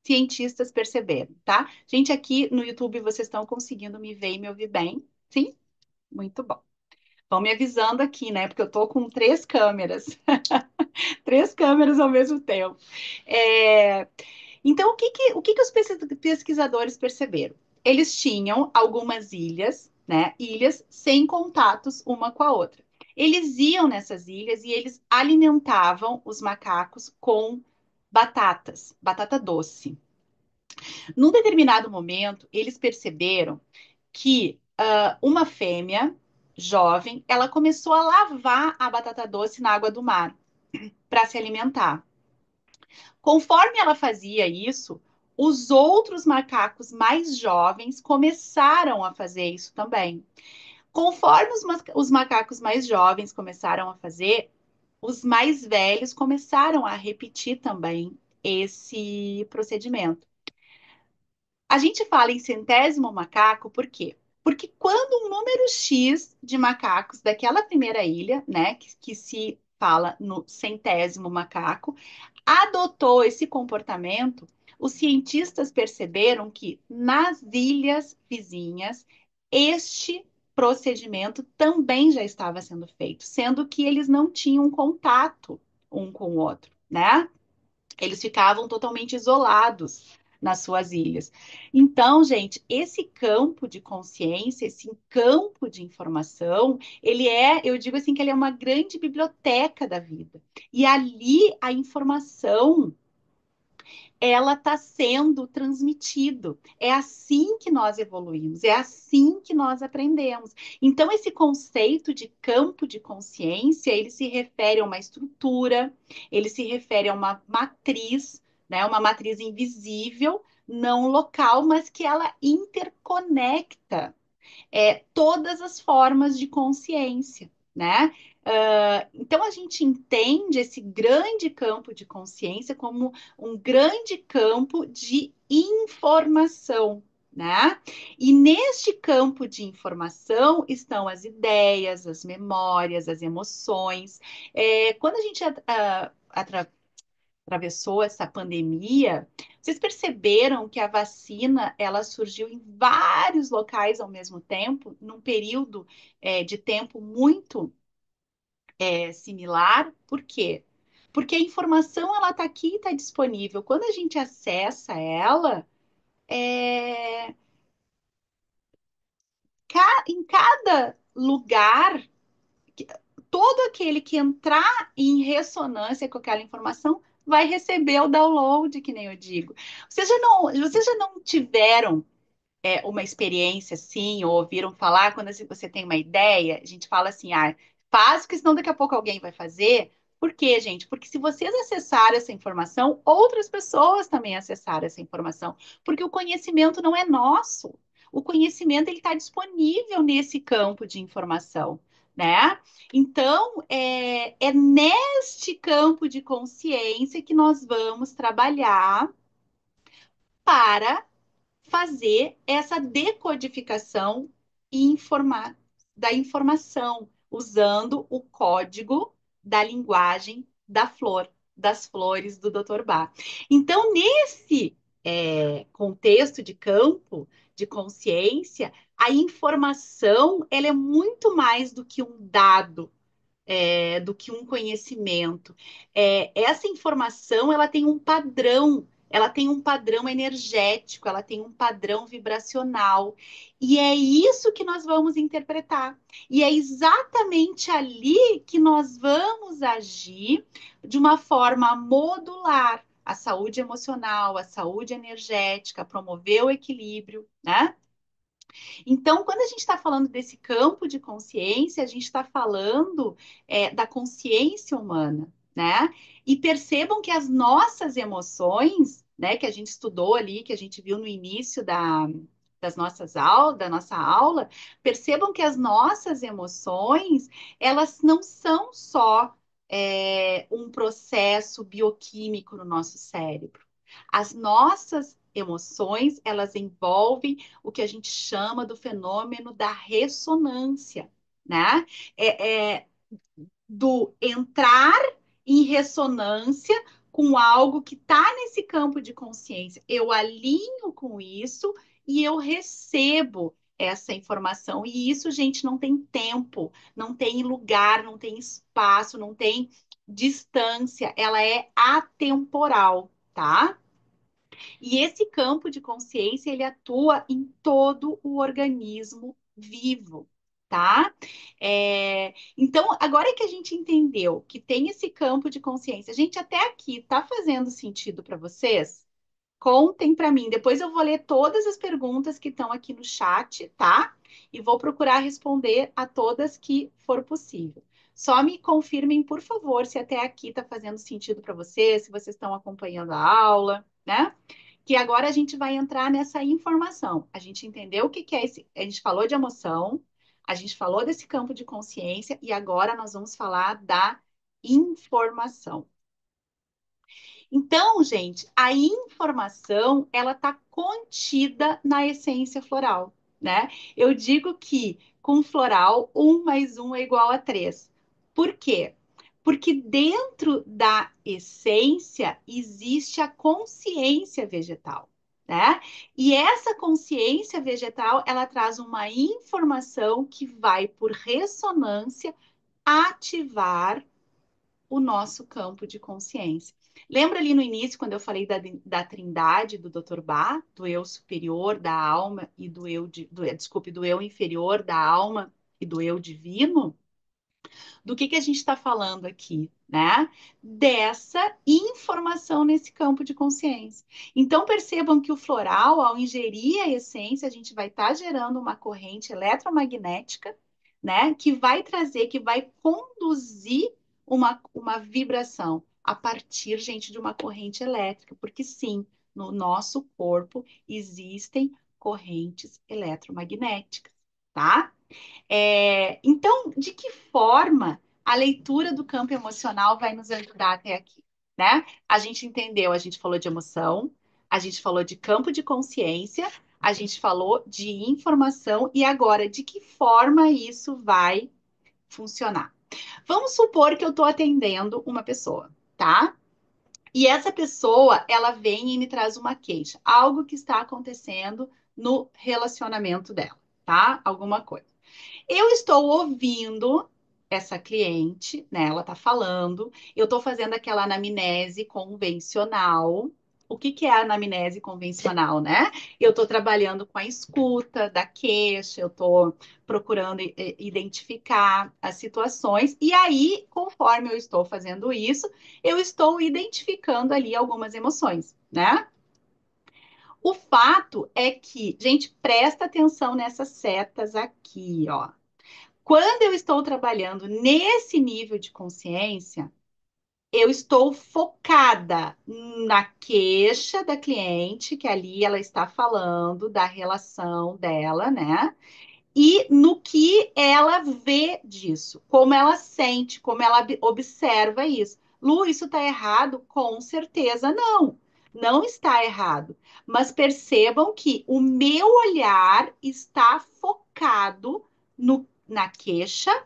cientistas perceberam, tá? Gente, aqui no YouTube vocês estão conseguindo me ver e me ouvir bem? Sim? Muito bom. Vão me avisando aqui, né? Porque eu tô com três câmeras, três câmeras ao mesmo tempo. É, Então, o que que os pesquisadores perceberam? Eles tinham algumas ilhas, né? Ilhas sem contatos uma com a outra. Eles iam nessas ilhas e eles alimentavam os macacos com batatas, batata doce. Num determinado momento, eles perceberam que uma fêmea jovem, ela começou a lavar a batata doce na água do mar para se alimentar. Conforme ela fazia isso, os outros macacos mais jovens começaram a fazer isso também. Conforme os macacos mais jovens começaram a fazer, os mais velhos começaram a repetir também esse procedimento. A gente fala em centésimo macaco, por quê? Porque quando um número X de macacos daquela primeira ilha, né, que se fala no centésimo macaco, adotou esse comportamento, os cientistas perceberam que nas ilhas vizinhas este procedimento também já estava sendo feito, sendo que eles não tinham contato um com o outro, né? Eles ficavam totalmente isolados nas suas ilhas. Então, gente, esse campo de consciência, esse campo de informação, ele é, eu digo assim, que ele é uma grande biblioteca da vida. E ali a informação ela está sendo transmitido. É assim que nós evoluímos, é assim que nós aprendemos. Então, esse conceito de campo de consciência, ele se refere a uma estrutura, ele se refere a uma matriz, né, uma matriz invisível, não local, mas que ela interconecta todas as formas de consciência, né? Então a gente entende esse grande campo de consciência como um grande campo de informação, né? E neste campo de informação estão as ideias, as memórias, as emoções. Quando a gente atravessou essa pandemia, vocês perceberam que a vacina ela surgiu em vários locais ao mesmo tempo, num período de tempo muito similar? Por quê? Porque a informação ela está aqui, está disponível. Quando a gente acessa ela, é, em cada lugar todo aquele que entrar em ressonância com aquela informação vai receber o download, que nem eu digo. Vocês já não tiveram uma experiência assim, ou ouviram falar, quando assim, você tem uma ideia, a gente fala assim, faz, porque senão daqui a pouco alguém vai fazer. Por quê, gente? Porque se vocês acessarem essa informação, outras pessoas também acessaram essa informação. Porque o conhecimento não é nosso. O conhecimento ele está disponível nesse campo de informação, né? Então, é neste campo de consciência que nós vamos trabalhar para fazer essa decodificação e informar da informação usando o código da linguagem da flor, das flores do Dr. Bach. Então, nesse contexto de campo de consciência, a informação ela é muito mais do que um dado, do que um conhecimento. Essa informação ela tem um padrão, ela tem um padrão energético, ela tem um padrão vibracional. E é isso que nós vamos interpretar. E é exatamente ali que nós vamos agir de uma forma modular a saúde emocional, a saúde energética, promover o equilíbrio, né? Então, quando a gente está falando desse campo de consciência, a gente está falando da consciência humana, né? E percebam que as nossas emoções, né, que a gente estudou ali, que a gente viu no início das nossas aulas, da nossa aula, percebam que as nossas emoções, elas não são só um processo bioquímico no nosso cérebro. As nossas emoções, elas envolvem o que a gente chama do fenômeno da ressonância, né? É do entrar em ressonância com algo que está nesse campo de consciência. Eu alinho com isso e eu recebo essa informação. E isso, gente, não tem tempo, não tem lugar, não tem espaço, não tem distância, ela é atemporal, tá? E esse campo de consciência, ele atua em todo o organismo vivo, tá? Então, agora que a gente entendeu que tem esse campo de consciência, gente, até aqui tá fazendo sentido para vocês? Contem para mim. Depois eu vou ler todas as perguntas que estão aqui no chat, tá? E vou procurar responder a todas que for possível. Só me confirmem, por favor, se até aqui está fazendo sentido para vocês, se vocês estão acompanhando a aula, né? Que agora a gente vai entrar nessa informação. A gente entendeu o que que é esse. A gente falou de emoção, a gente falou desse campo de consciência, e agora nós vamos falar da informação. Então, gente, a informação ela está contida na essência floral, né? Eu digo que com floral, um mais um é igual a três. Por quê? Porque dentro da essência existe a consciência vegetal, né? E essa consciência vegetal, ela traz uma informação que vai por ressonância ativar o nosso campo de consciência. Lembra ali no início, quando eu falei da trindade do Dr. Bach, do eu superior da alma e desculpe, do eu inferior da alma e do eu divino? Do que a gente está falando aqui, né? Dessa informação nesse campo de consciência. Então, percebam que o floral, ao ingerir a essência, a gente vai estar gerando uma corrente eletromagnética, né? Que vai trazer, que vai conduzir uma vibração a partir, gente, de uma corrente elétrica, porque sim, no nosso corpo existem correntes eletromagnéticas, tá? Então, de que forma a leitura do campo emocional vai nos ajudar até aqui, né? A gente entendeu, a gente falou de emoção, a gente falou de campo de consciência, a gente falou de informação e agora de que forma isso vai funcionar. Vamos supor que eu estou atendendo uma pessoa, tá? E essa pessoa, ela vem e me traz uma queixa, algo que está acontecendo no relacionamento dela, tá? Alguma coisa. Eu estou ouvindo essa cliente, né? Ela tá falando, eu tô fazendo aquela anamnese convencional. O que que é a anamnese convencional, né? Eu tô trabalhando com a escuta da queixa, eu tô procurando identificar as situações, e aí, conforme eu estou fazendo isso, eu estou identificando ali algumas emoções, né? O fato é que, gente, presta atenção nessas setas aqui, ó. Quando eu estou trabalhando nesse nível de consciência, eu estou focada na queixa da cliente, que ali ela está falando da relação dela, né? E no que ela vê disso, como ela sente, como ela observa isso. Lu, isso está errado? Com certeza não. Não está errado. Mas percebam que o meu olhar está focado na queixa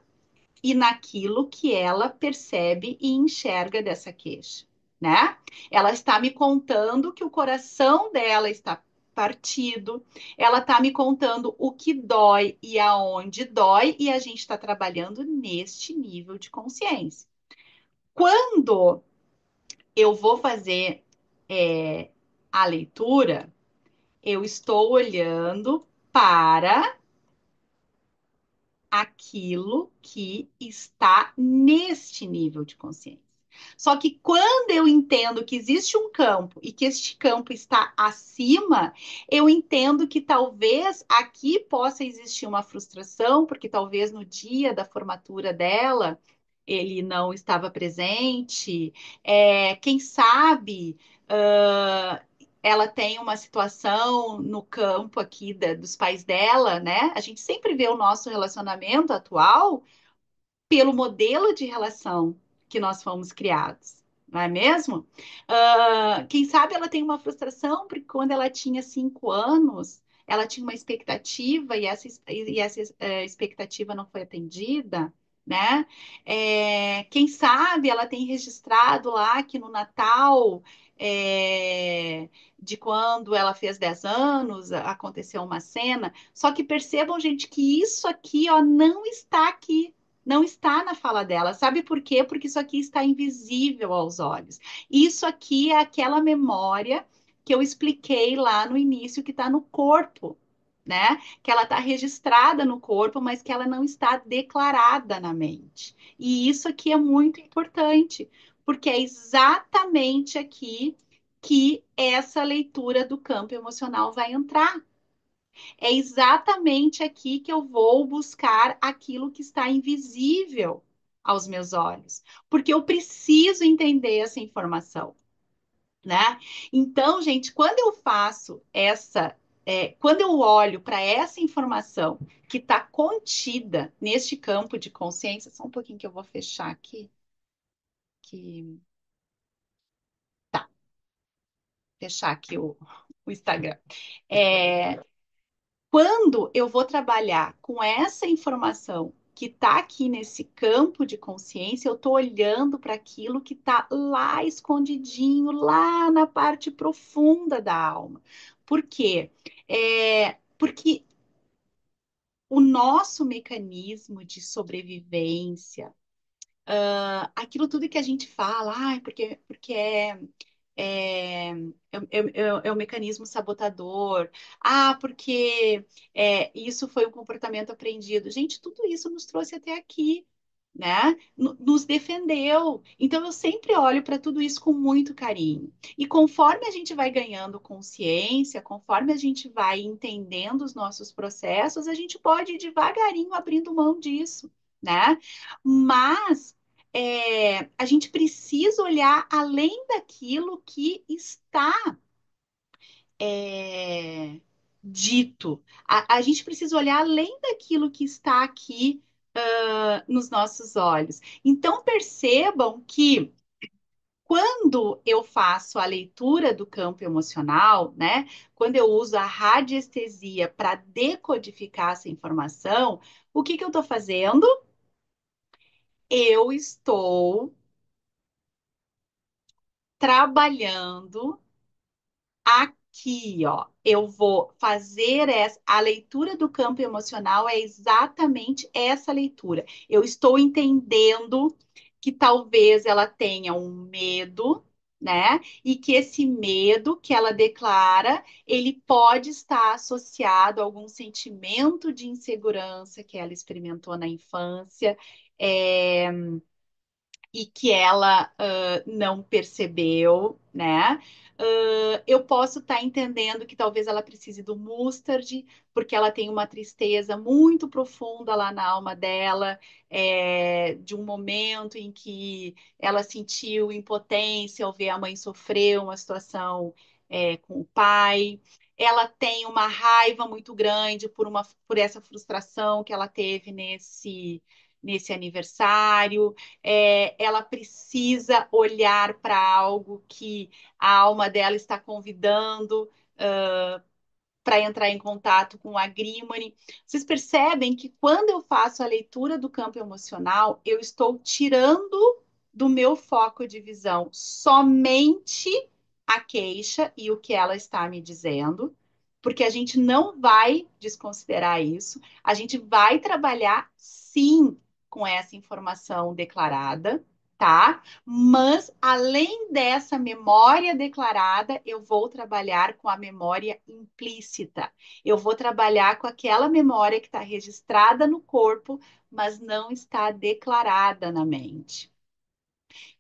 e naquilo que ela percebe e enxerga dessa queixa, né? Ela está me contando que o coração dela está partido, ela está me contando o que dói e aonde dói, e a gente está trabalhando neste nível de consciência. Quando eu vou fazer a leitura, eu estou olhando para aquilo que está neste nível de consciência. Só que quando eu entendo que existe um campo e que este campo está acima, eu entendo que talvez aqui possa existir uma frustração, porque talvez no dia da formatura dela ele não estava presente. Quem sabe ela tem uma situação no campo aqui dos pais dela, né? A gente sempre vê o nosso relacionamento atual pelo modelo de relação que nós fomos criados, não é mesmo? Quem sabe ela tem uma frustração porque quando ela tinha 5 anos, ela tinha uma expectativa e essa expectativa não foi atendida, né? Quem sabe ela tem registrado lá que no Natal de quando ela fez 10 anos, aconteceu uma cena. Só que percebam, gente, que isso aqui, ó, não está aqui. Não está na fala dela. Sabe por quê? Porque isso aqui está invisível aos olhos. Isso aqui é aquela memória que eu expliquei lá no início, que está no corpo, né? Que ela está registrada no corpo, mas que ela não está declarada na mente. E isso aqui é muito importante, porque é exatamente aqui que essa leitura do campo emocional vai entrar. É exatamente aqui que eu vou buscar aquilo que está invisível aos meus olhos, porque eu preciso entender essa informação, né? Então, gente, quando eu faço quando eu olho para essa informação que está contida neste campo de consciência, só um pouquinho que eu vou fechar aqui, que fechar aqui o Instagram. É, quando eu vou trabalhar com essa informação que está aqui nesse campo de consciência, eu estou olhando para aquilo que está lá escondidinho, lá na parte profunda da alma. Por quê? Porque o nosso mecanismo de sobrevivência, aquilo tudo que a gente fala, porque é o mecanismo sabotador. Ah, porque isso foi um comportamento aprendido. Gente, tudo isso nos trouxe até aqui, né? Nos defendeu. Então, eu sempre olho para tudo isso com muito carinho. E conforme a gente vai ganhando consciência, conforme a gente vai entendendo os nossos processos, a gente pode ir devagarinho abrindo mão disso, né? Mas a gente precisa olhar além daquilo que está é, dito. A gente precisa olhar além daquilo que está aqui nos nossos olhos. Então, percebam que quando eu faço a leitura do campo emocional, né? Quando eu uso a radiestesia para decodificar essa informação, o que que eu estou fazendo? Eu estou trabalhando aqui, ó. Eu vou fazer a leitura do campo emocional é exatamente essa leitura. Eu estou entendendo que talvez ela tenha um medo, né? E que esse medo que ela declara, ele pode estar associado a algum sentimento de insegurança que ela experimentou na infância. É, e que ela não percebeu, né? Eu posso estar entendendo que talvez ela precise do mustard, porque ela tem uma tristeza muito profunda lá na alma dela, de um momento em que ela sentiu impotência ao ver a mãe sofrer uma situação com o pai. Ela tem uma raiva muito grande por essa frustração que ela teve nesse aniversário. Ela precisa olhar para algo que a alma dela está convidando para entrar em contato com a Grimone. Vocês percebem que quando eu faço a leitura do campo emocional, eu estou tirando do meu foco de visão somente a queixa e o que ela está me dizendo, porque a gente não vai desconsiderar isso, a gente vai trabalhar sim com essa informação declarada, tá? Mas, além dessa memória declarada, eu vou trabalhar com a memória implícita. Eu vou trabalhar com aquela memória que está registrada no corpo, mas não está declarada na mente.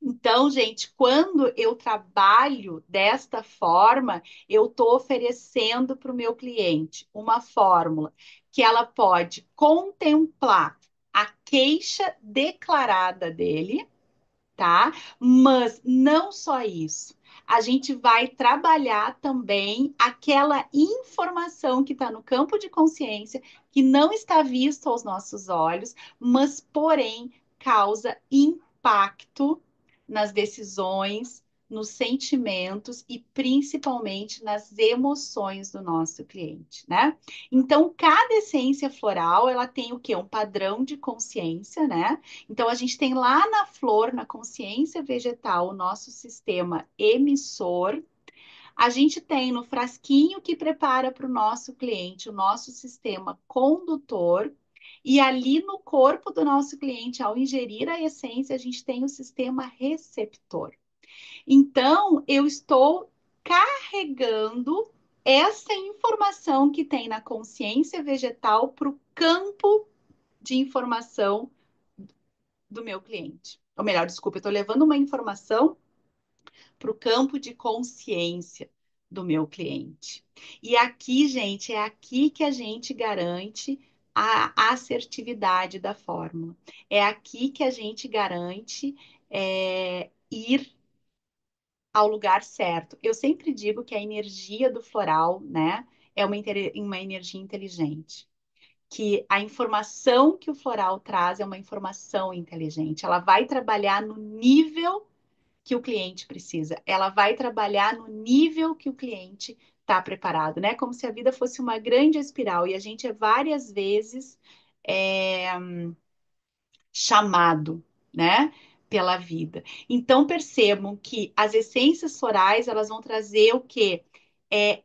Então, gente, quando eu trabalho desta forma, eu estou oferecendo para o meu cliente uma fórmula que ela pode contemplar a queixa declarada dele, tá? Mas não só isso. A gente vai trabalhar também aquela informação que está no campo de consciência, que não está vista aos nossos olhos, mas, porém, causa impacto nas decisões, nos sentimentos e principalmente nas emoções do nosso cliente, né? Então, cada essência floral, ela tem o quê? Um padrão de consciência, né? Então, a gente tem lá na flor, na consciência vegetal, o nosso sistema emissor. A gente tem no frasquinho que prepara para o nosso cliente o nosso sistema condutor. E ali no corpo do nosso cliente, ao ingerir a essência, a gente tem o sistema receptor. Então, eu estou carregando essa informação que tem na consciência vegetal para o campo de informação do meu cliente. Ou melhor, desculpa, eu estou levando uma informação para o campo de consciência do meu cliente. E aqui, gente, é aqui que a gente garante a assertividade da fórmula. É aqui que a gente garante ir ao lugar certo. Eu sempre digo que a energia do floral, né, é uma energia inteligente, que a informação que o floral traz é uma informação inteligente. Ela vai trabalhar no nível que o cliente precisa. Ela vai trabalhar no nível que o cliente está preparado, né? Como se a vida fosse uma grande espiral e a gente é várias vezes é, chamado, né? Pela vida. Então percebam que as essências florais elas vão trazer o quê?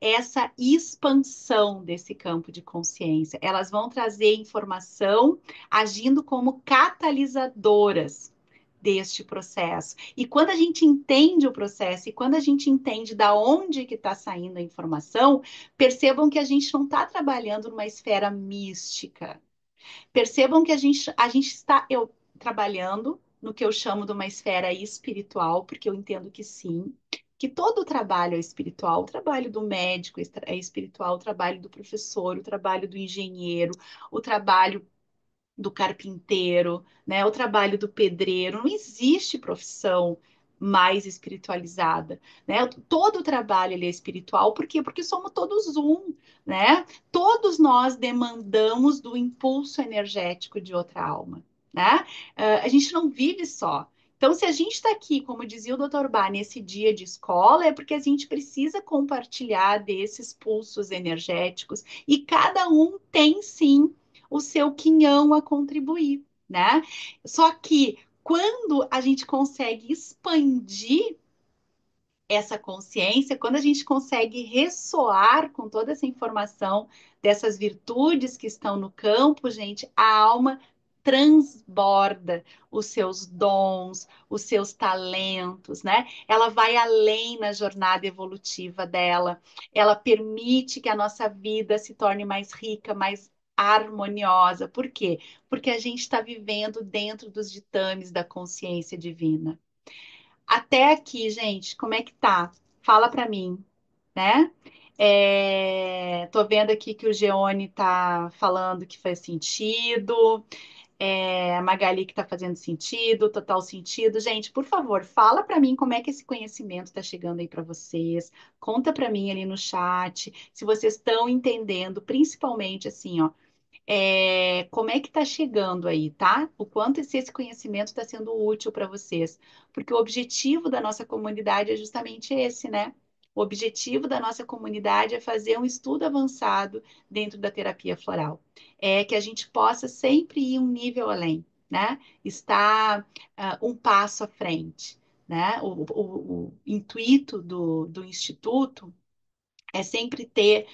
Essa expansão desse campo de consciência. Elas vão trazer informação agindo como catalisadoras deste processo. E quando a gente entende o processo e quando a gente entende da onde que está saindo a informação, percebam que a gente não está trabalhando numa esfera mística. Percebam que a gente está trabalhando no que eu chamo de uma esfera espiritual, porque eu entendo que sim, que todo o trabalho é espiritual, o trabalho do médico é espiritual, o trabalho do professor, o trabalho do engenheiro, o trabalho do carpinteiro, né? O trabalho do pedreiro. Não existe profissão mais espiritualizada, né? Todo o trabalho ele é espiritual, por quê? Porque somos todos um, né? Todos nós demandamos do impulso energético de outra alma, né? A gente não vive só. Então, se a gente está aqui, como dizia o Dr. Bá, nesse dia de escola, é porque a gente precisa compartilhar desses pulsos energéticos e cada um tem sim o seu quinhão a contribuir, né? Só que quando a gente consegue expandir essa consciência, quando a gente consegue ressoar com toda essa informação dessas virtudes que estão no campo, gente, a alma transborda os seus dons, os seus talentos, né? Ela vai além na jornada evolutiva dela. Ela permite que a nossa vida se torne mais rica, mais harmoniosa. Por quê? Porque a gente está vivendo dentro dos ditames da consciência divina. Até aqui, gente, como é que tá? Fala para mim, né? Tô vendo aqui que o Geone tá falando que faz sentido, a Magali que tá fazendo sentido, total sentido. Gente, por favor, fala para mim como é que esse conhecimento tá chegando aí para vocês. Conta para mim ali no chat se vocês estão entendendo, principalmente assim, ó, como é que está chegando aí, tá? O quanto esse conhecimento está sendo útil para vocês. Porque o objetivo da nossa comunidade é justamente esse, né? O objetivo da nossa comunidade é fazer um estudo avançado dentro da terapia floral. É que a gente possa sempre ir um nível além, né? Estar um passo à frente, né? O intuito do Instituto é sempre ter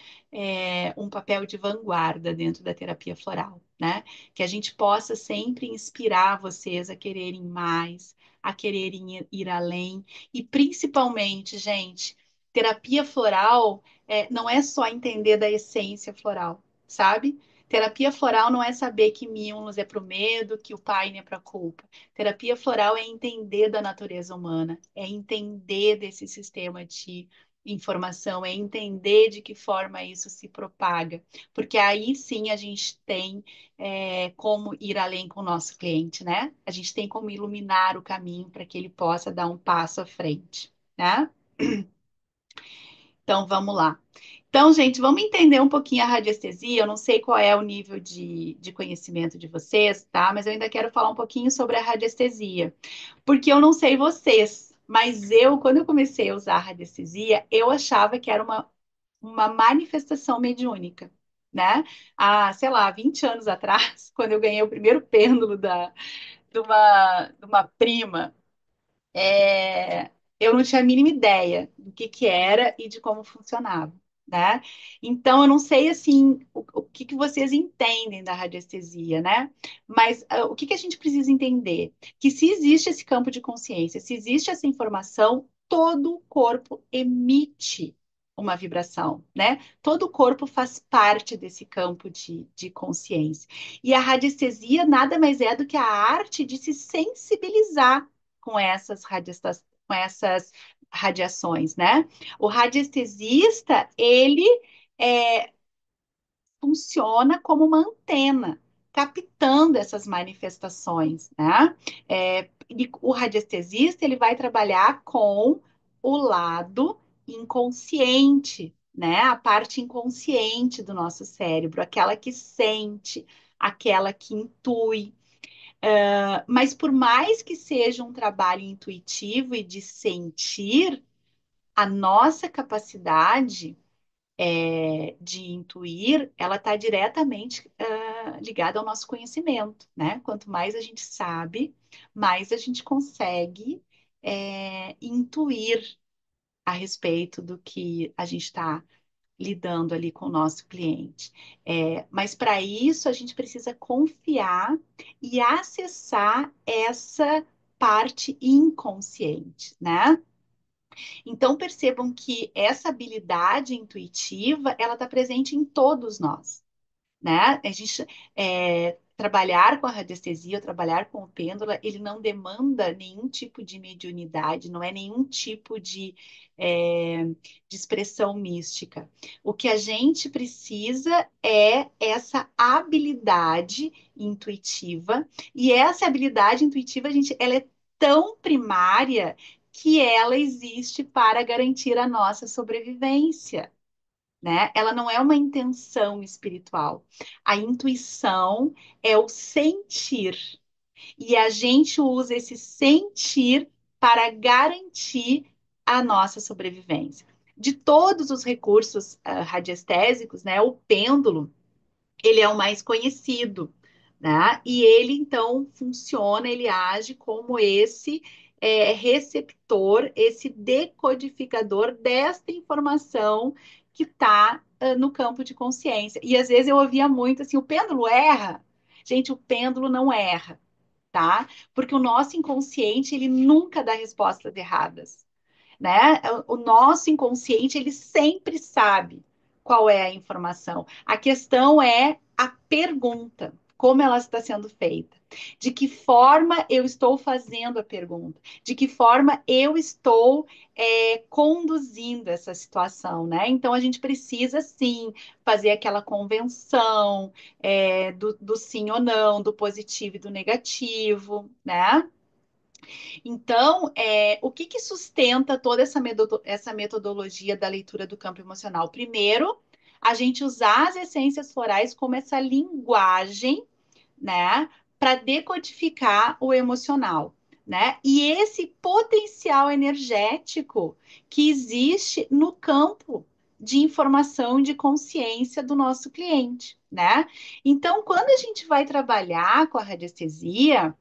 um papel de vanguarda dentro da terapia floral, né? Que a gente possa sempre inspirar vocês a quererem mais, a quererem ir além e principalmente, gente, terapia floral não é só entender da essência floral, sabe? Terapia floral não é saber que Mimos é para o medo, que o Paine é para a culpa. Terapia floral é entender da natureza humana, é entender desse sistema de informação, é entender de que forma isso se propaga, porque aí sim a gente tem como ir além com o nosso cliente, né? A gente tem como iluminar o caminho para que ele possa dar um passo à frente, né? Então vamos lá. Então, gente, vamos entender um pouquinho a radiestesia. Eu não sei qual é o nível de conhecimento de vocês, tá? Mas eu ainda quero falar um pouquinho sobre a radiestesia. Porque eu não sei vocês, mas eu, quando eu comecei a usar a radiestesia, eu achava que era uma manifestação mediúnica, né? Há, sei lá, 20 anos atrás, quando eu ganhei o primeiro pêndulo de uma prima, eu não tinha a mínima ideia do que era e de como funcionava, né? Então, eu não sei, assim, o que vocês entendem da radiestesia, né? Mas o que a gente precisa entender? Que se existe esse campo de consciência, se existe essa informação, todo o corpo emite uma vibração, né? Todo o corpo faz parte desse campo de consciência. E a radiestesia nada mais é do que a arte de se sensibilizar com com essas radiações, né? O radiestesista, ele é, funciona como uma antena, captando essas manifestações, né? O radiestesista, ele vai trabalhar com o lado inconsciente, né? A parte inconsciente do nosso cérebro, aquela que sente, aquela que intui. Mas por mais que seja um trabalho intuitivo e de sentir, a nossa capacidade de intuir, ela está diretamente ligada ao nosso conhecimento, né? Quanto mais a gente sabe, mais a gente consegue intuir a respeito do que a gente está lidando ali com o nosso cliente. Mas para isso a gente precisa confiar e acessar essa parte inconsciente, né? Então percebam que essa habilidade intuitiva, ela está presente em todos nós, né? A gente trabalhar com a radiestesia, ou trabalhar com o pêndulo, ele não demanda nenhum tipo de mediunidade, não é nenhum tipo de expressão mística. O que a gente precisa é essa habilidade intuitiva, e essa habilidade intuitiva, gente, ela é tão primária que ela existe para garantir a nossa sobrevivência, né? Ela não é uma intenção espiritual. A intuição é o sentir. E a gente usa esse sentir para garantir a nossa sobrevivência. De todos os recursos radiestésicos, né, o pêndulo ele é o mais conhecido, né? E ele então funciona, ele age como esse receptor, esse decodificador desta informação que está no campo de consciência. E às vezes eu ouvia muito assim: o pêndulo erra. Gente, o pêndulo não erra, tá? Porque o nosso inconsciente, ele nunca dá respostas erradas, né? O nosso inconsciente, ele sempre sabe qual é a informação. A questão é a pergunta, como ela está sendo feita. De que forma eu estou fazendo a pergunta? De que forma eu estou conduzindo essa situação, né? Então a gente precisa sim fazer aquela convenção do sim ou não, do positivo e do negativo, né? Então, o que que sustenta toda essa metodologia da leitura do campo emocional? Primeiro, a gente usar as essências florais como essa linguagem, né, para decodificar o emocional, né? E esse potencial energético que existe no campo de informação e de consciência do nosso cliente, né? Então, quando a gente vai trabalhar com a radiestesia,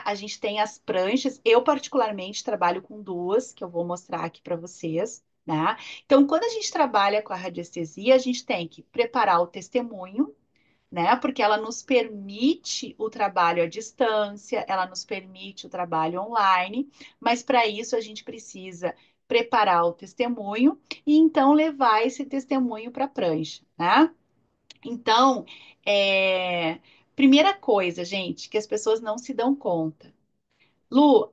a gente tem as pranchas. Eu, particularmente, trabalho com duas, que eu vou mostrar aqui para vocês, né? Então, quando a gente trabalha com a radiestesia, a gente tem que preparar o testemunho, né? Porque ela nos permite o trabalho à distância, ela nos permite o trabalho online, mas para isso a gente precisa preparar o testemunho e então levar esse testemunho para a prancha, né? Então, primeira coisa, gente, que as pessoas não se dão conta. Lu,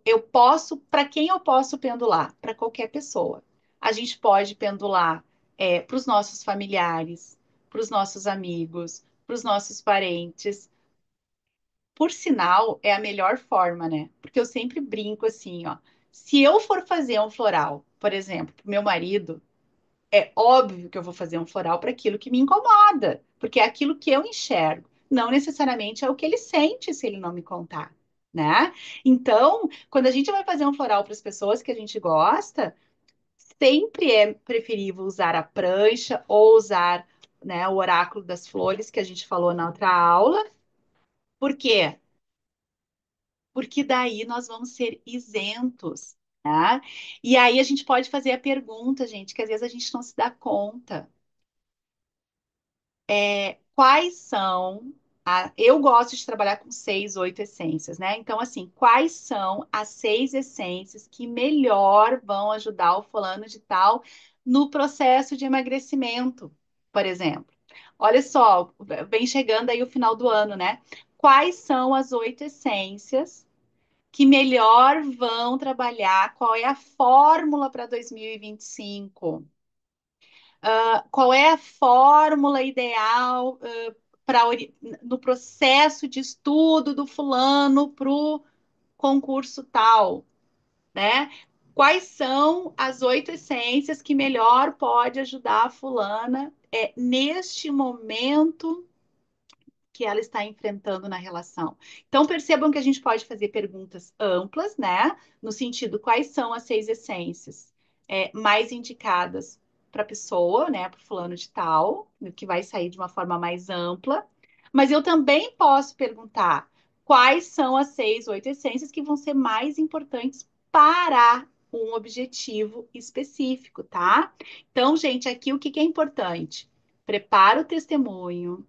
para quem eu posso pendular? Para qualquer pessoa. A gente pode pendular para os nossos familiares, para os nossos amigos, para os nossos parentes. Por sinal, é a melhor forma, né? Porque eu sempre brinco assim, ó. Se eu for fazer um floral, por exemplo, para meu marido, é óbvio que eu vou fazer um floral para aquilo que me incomoda, porque é aquilo que eu enxergo, não necessariamente é o que ele sente se ele não me contar, né? Então, quando a gente vai fazer um floral para as pessoas que a gente gosta, sempre é preferível usar a prancha ou usar, né, o oráculo das flores que a gente falou na outra aula. Por quê? Porque daí nós vamos ser isentos, né? E aí a gente pode fazer a pergunta, gente, que às vezes a gente não se dá conta. Quais são. Eu gosto de trabalhar com 6, 8 essências, né? Então, assim, quais são as 6 essências que melhor vão ajudar o fulano de tal no processo de emagrecimento, por exemplo? Olha só, vem chegando aí o final do ano, né? Quais são as 8 essências que melhor vão trabalhar? Qual é a fórmula para 2025? Qual é a fórmula ideal para no processo de estudo do fulano para o concurso tal, né? Quais são as 8 essências que melhor pode ajudar a fulana neste momento que ela está enfrentando na relação. Então, percebam que a gente pode fazer perguntas amplas, né? No sentido, quais são as 6 essências mais indicadas para a pessoa, né? Para o fulano de tal, que vai sair de uma forma mais ampla. Mas eu também posso perguntar quais são as 6, 8 essências que vão ser mais importantes para um objetivo específico, tá? Então, gente, aqui o que que é importante? Prepara o testemunho.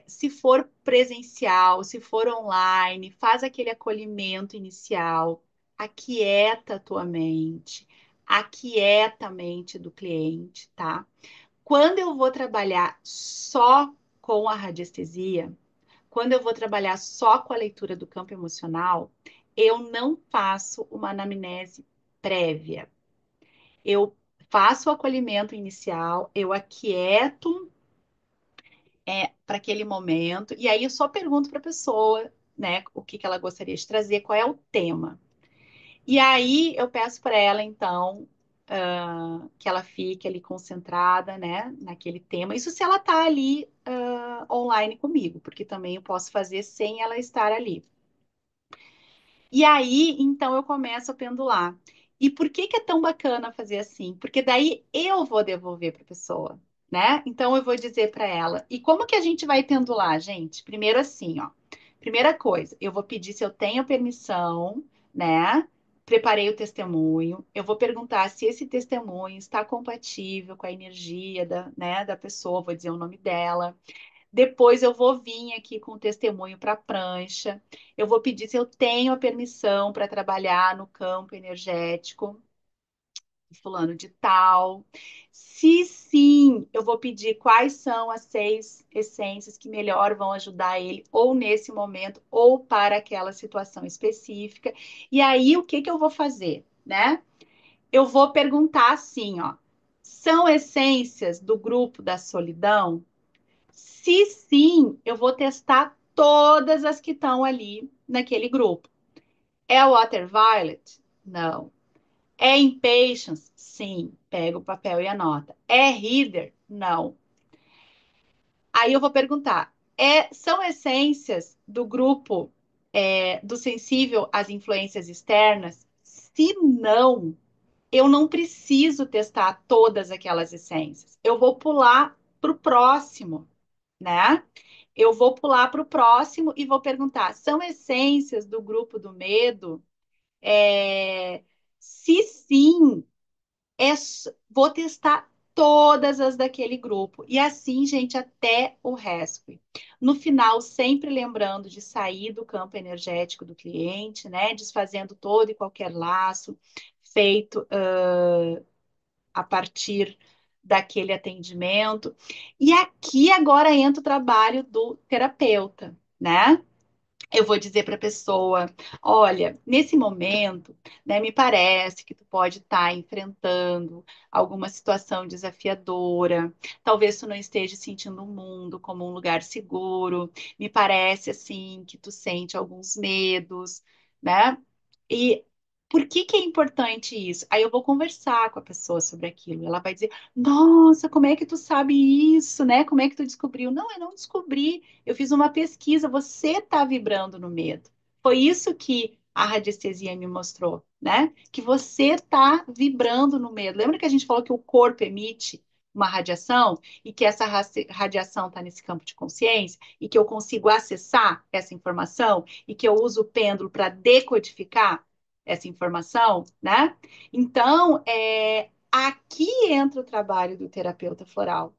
Se for presencial, se for online, faz aquele acolhimento inicial, aquieta a tua mente, aquieta a mente do cliente, tá? Quando eu vou trabalhar só com a radiestesia, quando eu vou trabalhar só com a leitura do campo emocional, eu não faço uma anamnese prévia. Eu faço o acolhimento inicial, eu aquieto para aquele momento, e aí eu só pergunto para a pessoa, né, o que que ela gostaria de trazer, qual é o tema. E aí eu peço para ela, então, que ela fique ali concentrada, né, naquele tema. Isso se ela está ali online comigo, porque também eu posso fazer sem ela estar ali. E aí, então, eu começo a pendular. E por que que é tão bacana fazer assim? Porque daí eu vou devolver para a pessoa, né? Então, eu vou dizer para ela. E como que a gente vai pendular, gente? Primeiro assim, ó. Primeira coisa, eu vou pedir se eu tenho permissão, né? Preparei o testemunho. Eu vou perguntar se esse testemunho está compatível com a energia da pessoa. Vou dizer o nome dela. Depois eu vou vir aqui com o testemunho para a prancha. Eu vou pedir se eu tenho a permissão para trabalhar no campo energético de fulano de tal. Se sim, eu vou pedir quais são as 6 essências que melhor vão ajudar ele, ou nesse momento, ou para aquela situação específica. E aí, o que que eu vou fazer, né? Eu vou perguntar assim, ó. São essências do grupo da solidão? Se sim, eu vou testar todas as que estão ali naquele grupo. É Water Violet? Não. É Impatience? Sim. Pega o papel e anota. É Reader? Não. Aí eu vou perguntar: são essências do grupo do sensível às influências externas? Se não, eu não preciso testar todas aquelas essências. Eu vou pular para o próximo, né? Eu vou pular para o próximo e vou perguntar: são essências do grupo do medo? Se sim, vou testar todas as daquele grupo. E assim, gente, até o resto. No final, sempre lembrando de sair do campo energético do cliente, né? Desfazendo todo e qualquer laço feito a partir daquele atendimento. E aqui agora entra o trabalho do terapeuta, né? Eu vou dizer para a pessoa, olha, nesse momento, né, me parece que tu pode estar enfrentando alguma situação desafiadora. Talvez tu não esteja sentindo o mundo como um lugar seguro. Me parece assim que tu sente alguns medos, né? E por que que é importante isso? Aí eu vou conversar com a pessoa sobre aquilo. Ela vai dizer: "Nossa, como é que tu sabe isso, né? Como é que tu descobriu?" Não, eu não descobri. Eu fiz uma pesquisa, você está vibrando no medo. Foi isso que a radiestesia me mostrou, né? Que você está vibrando no medo. Lembra que a gente falou que o corpo emite uma radiação e que essa radiação está nesse campo de consciência e que eu consigo acessar essa informação e que eu uso o pêndulo para decodificar essa informação, né? Então, aqui entra o trabalho do terapeuta floral.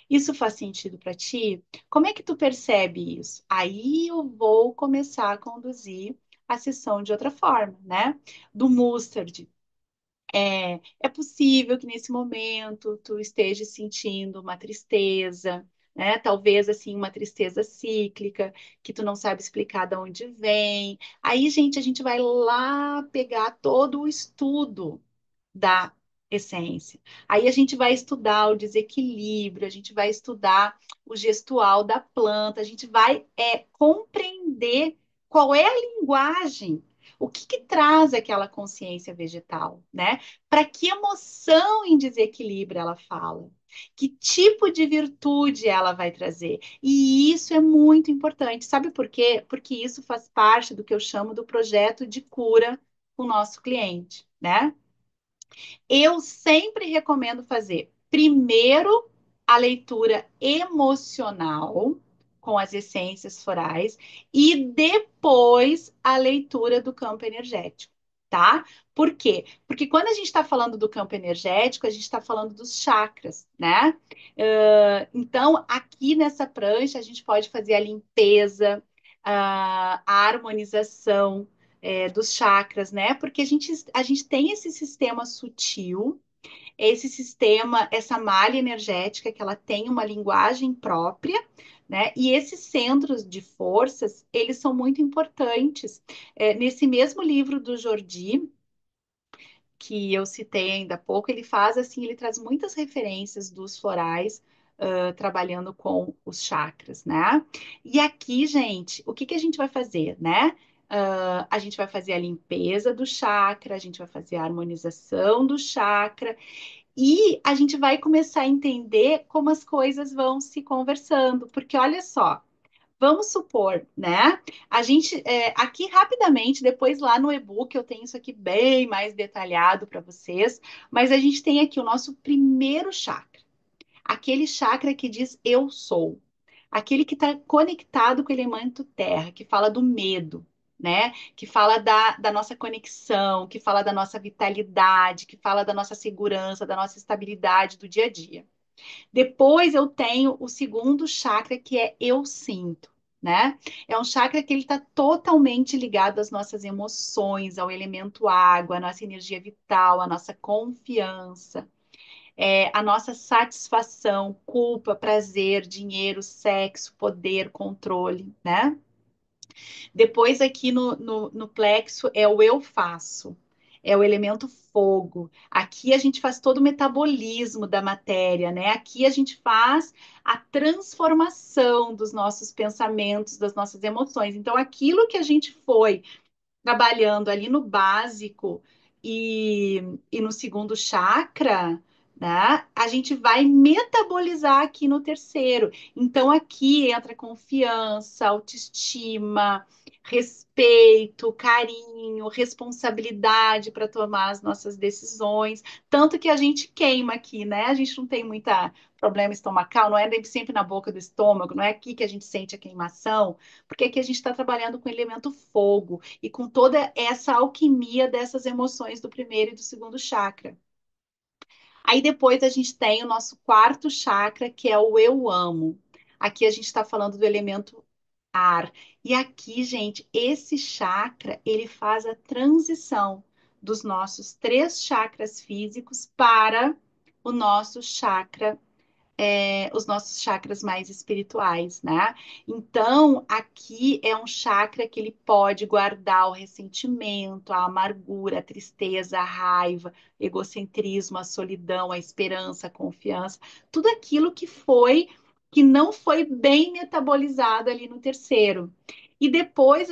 Isso faz sentido para ti? Como é que tu percebe isso? Aí eu vou começar a conduzir a sessão de outra forma, né? Do mustard. É possível que nesse momento tu esteja sentindo uma tristeza, né? Talvez assim uma tristeza cíclica, que tu não sabe explicar de onde vem. Aí, gente, a gente vai lá pegar todo o estudo da essência. Aí a gente vai estudar o desequilíbrio, a gente vai estudar o gestual da planta, a gente vai compreender qual é a linguagem, O que que traz aquela consciência vegetal, né? Para que emoção em desequilíbrio ela fala? Que tipo de virtude ela vai trazer? E isso é muito importante. Sabe por quê? Porque isso faz parte do que eu chamo do projeto de cura com o nosso cliente, né? Eu sempre recomendo fazer primeiro a leitura emocional com as essências florais e depois a leitura do campo energético, tá? Por quê? Porque quando a gente está falando do campo energético, a gente está falando dos chakras, né? Então, aqui nessa prancha, a gente pode fazer a limpeza, a harmonização dos chakras, né? Porque a gente tem esse sistema sutil, esse sistema, essa malha energética, que ela tem uma linguagem própria, né? E esses centros de forças, eles são muito importantes. Nesse mesmo livro do Jordi, que eu citei ainda há pouco, ele faz assim, ele traz muitas referências dos florais, trabalhando com os chakras, né? E aqui, gente, o que que a gente vai fazer, né? A gente vai fazer a limpeza do chakra, a gente vai fazer a harmonização do chakra e a gente vai começar a entender como as coisas vão se conversando, porque olha só. Vamos supor, né? A gente, aqui rapidamente, depois lá no e-book eu tenho isso aqui bem mais detalhado para vocês, mas a gente tem aqui o nosso primeiro chakra, aquele chakra que diz eu sou, aquele que está conectado com o elemento terra, que fala do medo, né? Que fala da nossa conexão, que fala da nossa vitalidade, que fala da nossa segurança, da nossa estabilidade do dia a dia. Depois eu tenho o segundo chakra, que é eu sinto, né? É um chakra que ele está totalmente ligado às nossas emoções, ao elemento água, à nossa energia vital, à nossa confiança, à nossa satisfação, culpa, prazer, dinheiro, sexo, poder, controle, né? Depois, aqui no plexo, é o eu faço, é o elemento fogo. Aqui a gente faz todo o metabolismo da matéria, né? Aqui a gente faz a transformação dos nossos pensamentos, das nossas emoções. Então, aquilo que a gente foi trabalhando ali no básico e no segundo chakra, né? A gente vai metabolizar aqui no terceiro. Então, aqui entra confiança, autoestima, respeito, carinho, responsabilidade para tomar as nossas decisões. Tanto que a gente queima aqui, né? A gente não tem muita problema estomacal, não é sempre na boca do estômago, não é aqui que a gente sente a queimação, porque aqui a gente está trabalhando com o elemento fogo e com toda essa alquimia dessas emoções do primeiro e do segundo chakra. Aí depois a gente tem o nosso quarto chakra, que é o eu amo. Aqui a gente está falando do elemento ar. E aqui, gente, esse chakra, ele faz a transição dos nossos três chakras físicos para o nosso chakra os nossos chakras mais espirituais, né? Então, aqui é um chakra que ele pode guardar o ressentimento, a amargura, a tristeza, a raiva, o egocentrismo, a solidão, a esperança, a confiança, tudo aquilo que não foi bem metabolizado ali no terceiro. E depois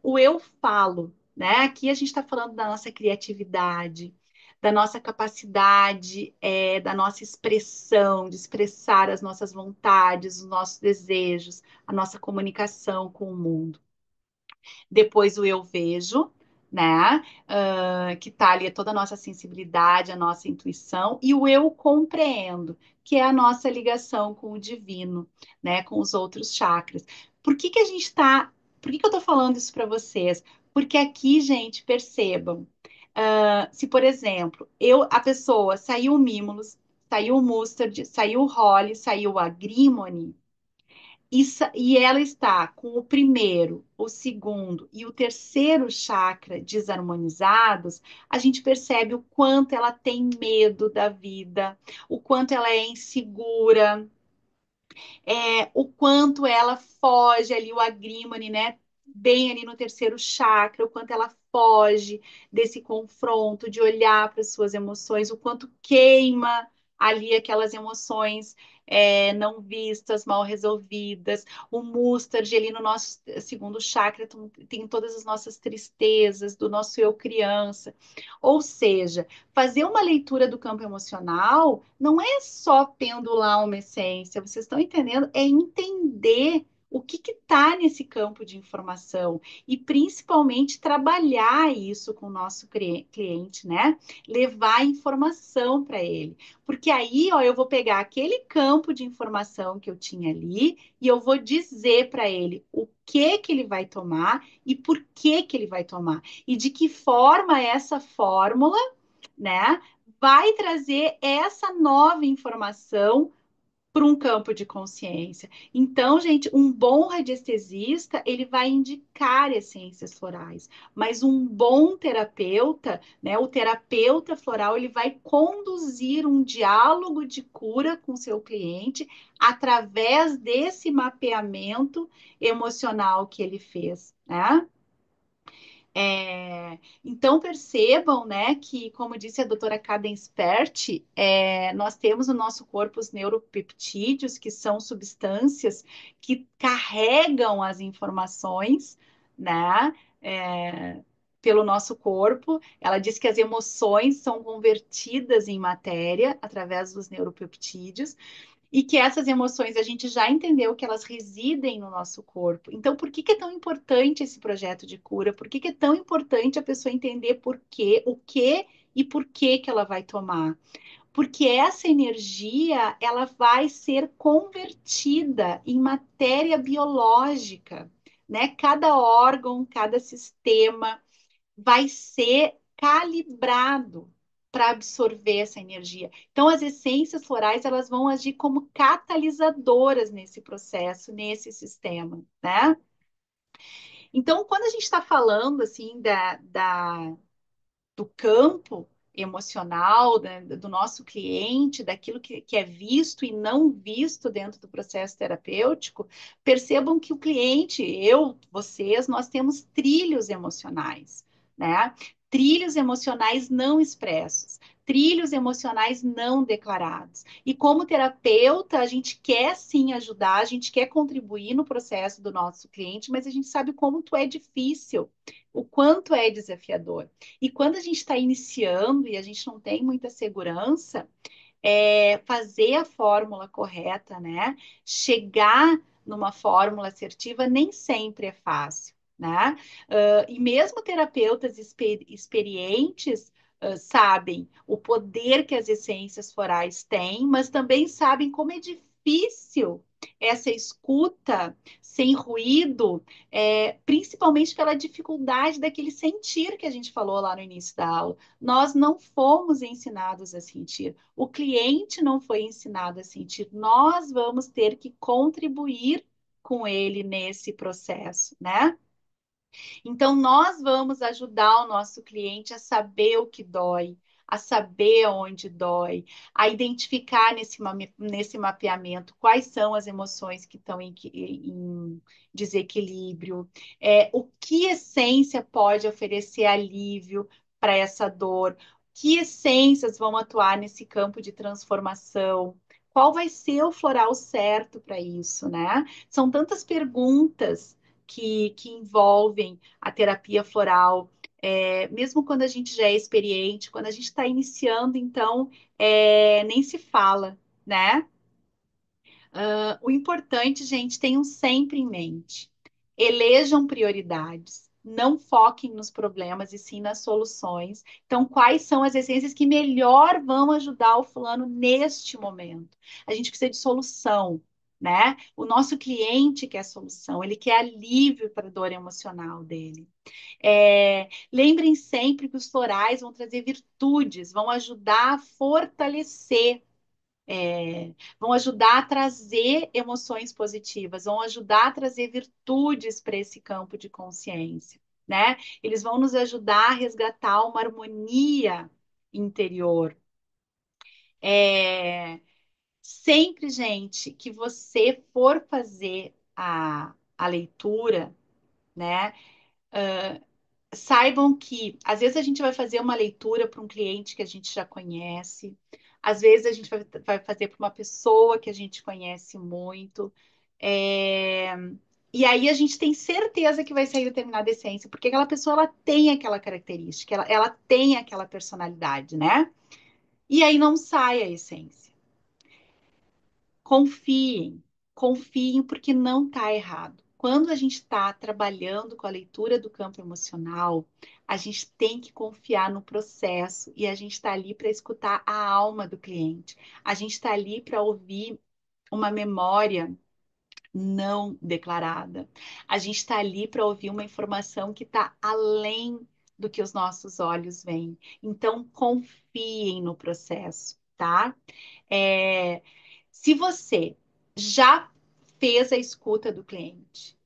o eu falo, né? Aqui a gente está falando da nossa criatividade, da nossa capacidade, da nossa expressão, de expressar as nossas vontades, os nossos desejos, a nossa comunicação com o mundo. Depois o eu vejo, né? Que tá ali toda a nossa sensibilidade, a nossa intuição, e o eu compreendo, que é a nossa ligação com o divino, né? Com os outros chakras. Por que que a gente tá. Por que que eu tô falando isso para vocês? Porque aqui, gente, percebam. Se, por exemplo, a pessoa saiu o Mimulus, saiu o Mustard, saiu o Holly, saiu o Agrimony, e ela está com o primeiro, o segundo e o terceiro chakra desarmonizados, a gente percebe o quanto ela tem medo da vida, o quanto ela é insegura, o quanto ela foge ali, o agrímone, né? Bem ali no terceiro chakra, o quanto ela foge desse confronto, de olhar para as suas emoções, o quanto queima ali aquelas emoções não vistas, mal resolvidas. O mustard, ali no nosso segundo chakra, tem todas as nossas tristezas, do nosso eu criança. Ou seja, fazer uma leitura do campo emocional não é só pendular uma essência, vocês estão entendendo? É entender o que está nesse campo de informação e principalmente trabalhar isso com o nosso cliente, né? Levar informação para ele. Porque aí, ó, eu vou pegar aquele campo de informação que eu tinha ali e eu vou dizer para ele o que ele vai tomar e por que ele vai tomar. E de que forma essa fórmula, né, vai trazer essa nova informação para um campo de consciência. Então, gente, um bom radiestesista, ele vai indicar essências florais, mas um bom terapeuta, né, o terapeuta floral, ele vai conduzir um diálogo de cura com seu cliente através desse mapeamento emocional que ele fez, né? Então percebam, né, que, como disse a doutora Cadenspert, nós temos no nosso corpo os neuropeptídeos, que são substâncias que carregam as informações, né, pelo nosso corpo. Ela diz que as emoções são convertidas em matéria através dos neuropeptídeos e que essas emoções a gente já entendeu que elas residem no nosso corpo. Então, por que que é tão importante esse projeto de cura? Por que que é tão importante a pessoa entender por quê, o que e por que que ela vai tomar? Porque essa energia, ela vai ser convertida em matéria biológica, né? Cada órgão, cada sistema vai ser calibrado para absorver essa energia. Então, as essências florais elas vão agir como catalisadoras nesse processo, nesse sistema, né? Então, quando a gente está falando assim do campo emocional do nosso cliente, daquilo que é visto e não visto dentro do processo terapêutico, percebam que o cliente, eu, vocês, nós temos trilhos emocionais, né? Trilhos emocionais não expressos, trilhos emocionais não declarados. E como terapeuta, a gente quer sim ajudar, a gente quer contribuir no processo do nosso cliente, mas a gente sabe como é difícil, o quanto é desafiador. E quando a gente está iniciando e a gente não tem muita segurança, fazer a fórmula correta, né? Chegar numa fórmula assertiva nem sempre é fácil, né? E mesmo terapeutas experientes sabem o poder que as essências florais têm, mas também sabem como é difícil essa escuta sem ruído, principalmente pela dificuldade daquele sentir que a gente falou lá no início da aula. Nós não fomos ensinados a sentir. O cliente não foi ensinado a sentir. Nós vamos ter que contribuir com ele nesse processo, né? Então, nós vamos ajudar o nosso cliente a saber o que dói, a saber onde dói, a identificar nesse mapeamento quais são as emoções que estão em desequilíbrio, o que essência pode oferecer alívio para essa dor, que essências vão atuar nesse campo de transformação. Qual vai ser o floral certo para isso, né? São tantas perguntas que envolvem a terapia floral, mesmo quando a gente já é experiente, quando a gente está iniciando, então nem se fala, né? O importante, gente, tenham sempre em mente. Elejam prioridades. Não foquem nos problemas e sim nas soluções. Então, quais são as essências que melhor vão ajudar o fulano neste momento? A gente precisa de solução, né? O nosso cliente quer solução, ele quer alívio para a dor emocional dele. Lembrem sempre que os florais vão trazer virtudes, vão ajudar a fortalecer, vão ajudar a trazer emoções positivas, vão ajudar a trazer virtudes para esse campo de consciência, né? Eles vão nos ajudar a resgatar uma harmonia interior. É, Sempre, gente, que você for fazer a leitura, né? Saibam que às vezes a gente vai fazer uma leitura para um cliente que a gente já conhece, Às vezes a gente vai fazer para uma pessoa que a gente conhece muito. É, E aí a gente tem certeza que vai sair determinada essência, porque aquela pessoa ela tem aquela característica, ela tem aquela personalidade, né? E aí não sai a essência. Confiem, confiem porque não está errado. Quando a gente está trabalhando com a leitura do campo emocional, a gente tem que confiar no processo e a gente está ali para escutar a alma do cliente. A gente está ali para ouvir uma memória não declarada. A gente está ali para ouvir uma informação que está além do que os nossos olhos veem. Então, confiem no processo, tá? É, Se você já fez a escuta do cliente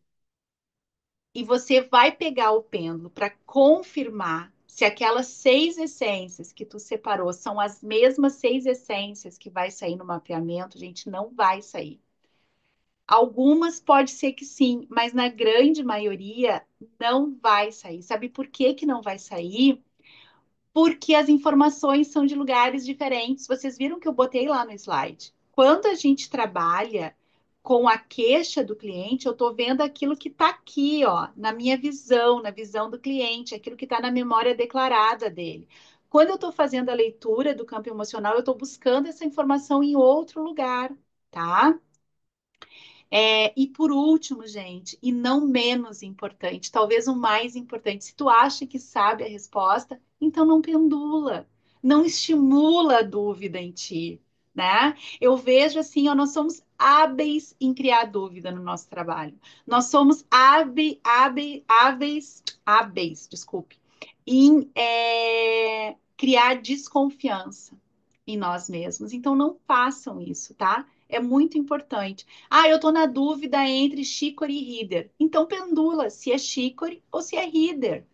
e você vai pegar o pêndulo para confirmar se aquelas 6 essências que tu separou são as mesmas 6 essências que vai sair no mapeamento, gente, não vai sair. Algumas pode ser que sim, mas na grande maioria não vai sair. Sabe por que que não vai sair? Porque as informações são de lugares diferentes. Vocês viram que eu botei lá no slide. Quando a gente trabalha com a queixa do cliente, eu estou vendo aquilo que está aqui, ó, na minha visão, na visão do cliente, aquilo que está na memória declarada dele. Quando eu estou fazendo a leitura do campo emocional, eu estou buscando essa informação em outro lugar, tá? E por último, gente, e não menos importante, talvez o mais importante, se tu acha que sabe a resposta, então não pendula, não estimula a dúvida em ti, né? Eu vejo assim, ó, nós somos hábeis em criar dúvida no nosso trabalho. Nós somos hábeis, desculpe, em criar desconfiança em nós mesmos. Então não façam isso, tá? É muito importante. Ah, eu tô na dúvida entre Chicory e Reader. Então pendula se é Chicory ou se é Reader.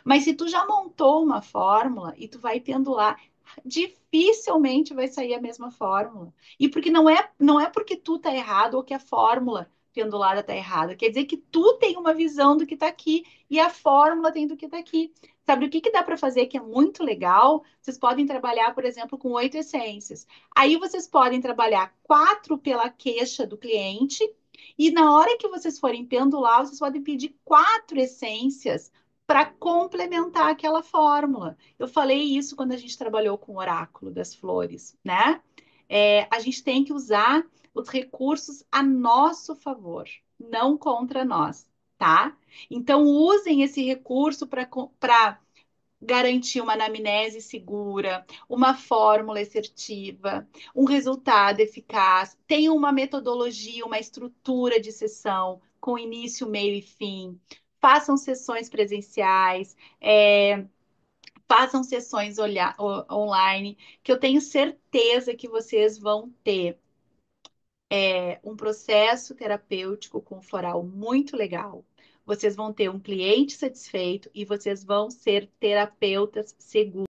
Mas se tu já montou uma fórmula e tu vai pendular, dificilmente vai sair a mesma fórmula. E porque não é porque tu tá errado ou que a fórmula pendulada tá errada. Quer dizer que tu tem uma visão do que tá aqui e a fórmula tem do que tá aqui. Sabe o que que dá para fazer que é muito legal? Vocês podem trabalhar, por exemplo, com 8 essências. Aí vocês podem trabalhar 4 pela queixa do cliente e na hora que vocês forem pendular, vocês podem pedir 4 essências para complementar aquela fórmula. Eu falei isso quando a gente trabalhou com o oráculo das flores, né? A gente tem que usar os recursos a nosso favor, não contra nós, tá? Então, usem esse recurso para garantir uma anamnese segura, uma fórmula assertiva, um resultado eficaz, tenham uma metodologia, uma estrutura de sessão com início, meio e fim. Façam sessões presenciais, façam sessões online, que eu tenho certeza que vocês vão ter um processo terapêutico com floral muito legal. Vocês vão ter um cliente satisfeito e vocês vão ser terapeutas seguros.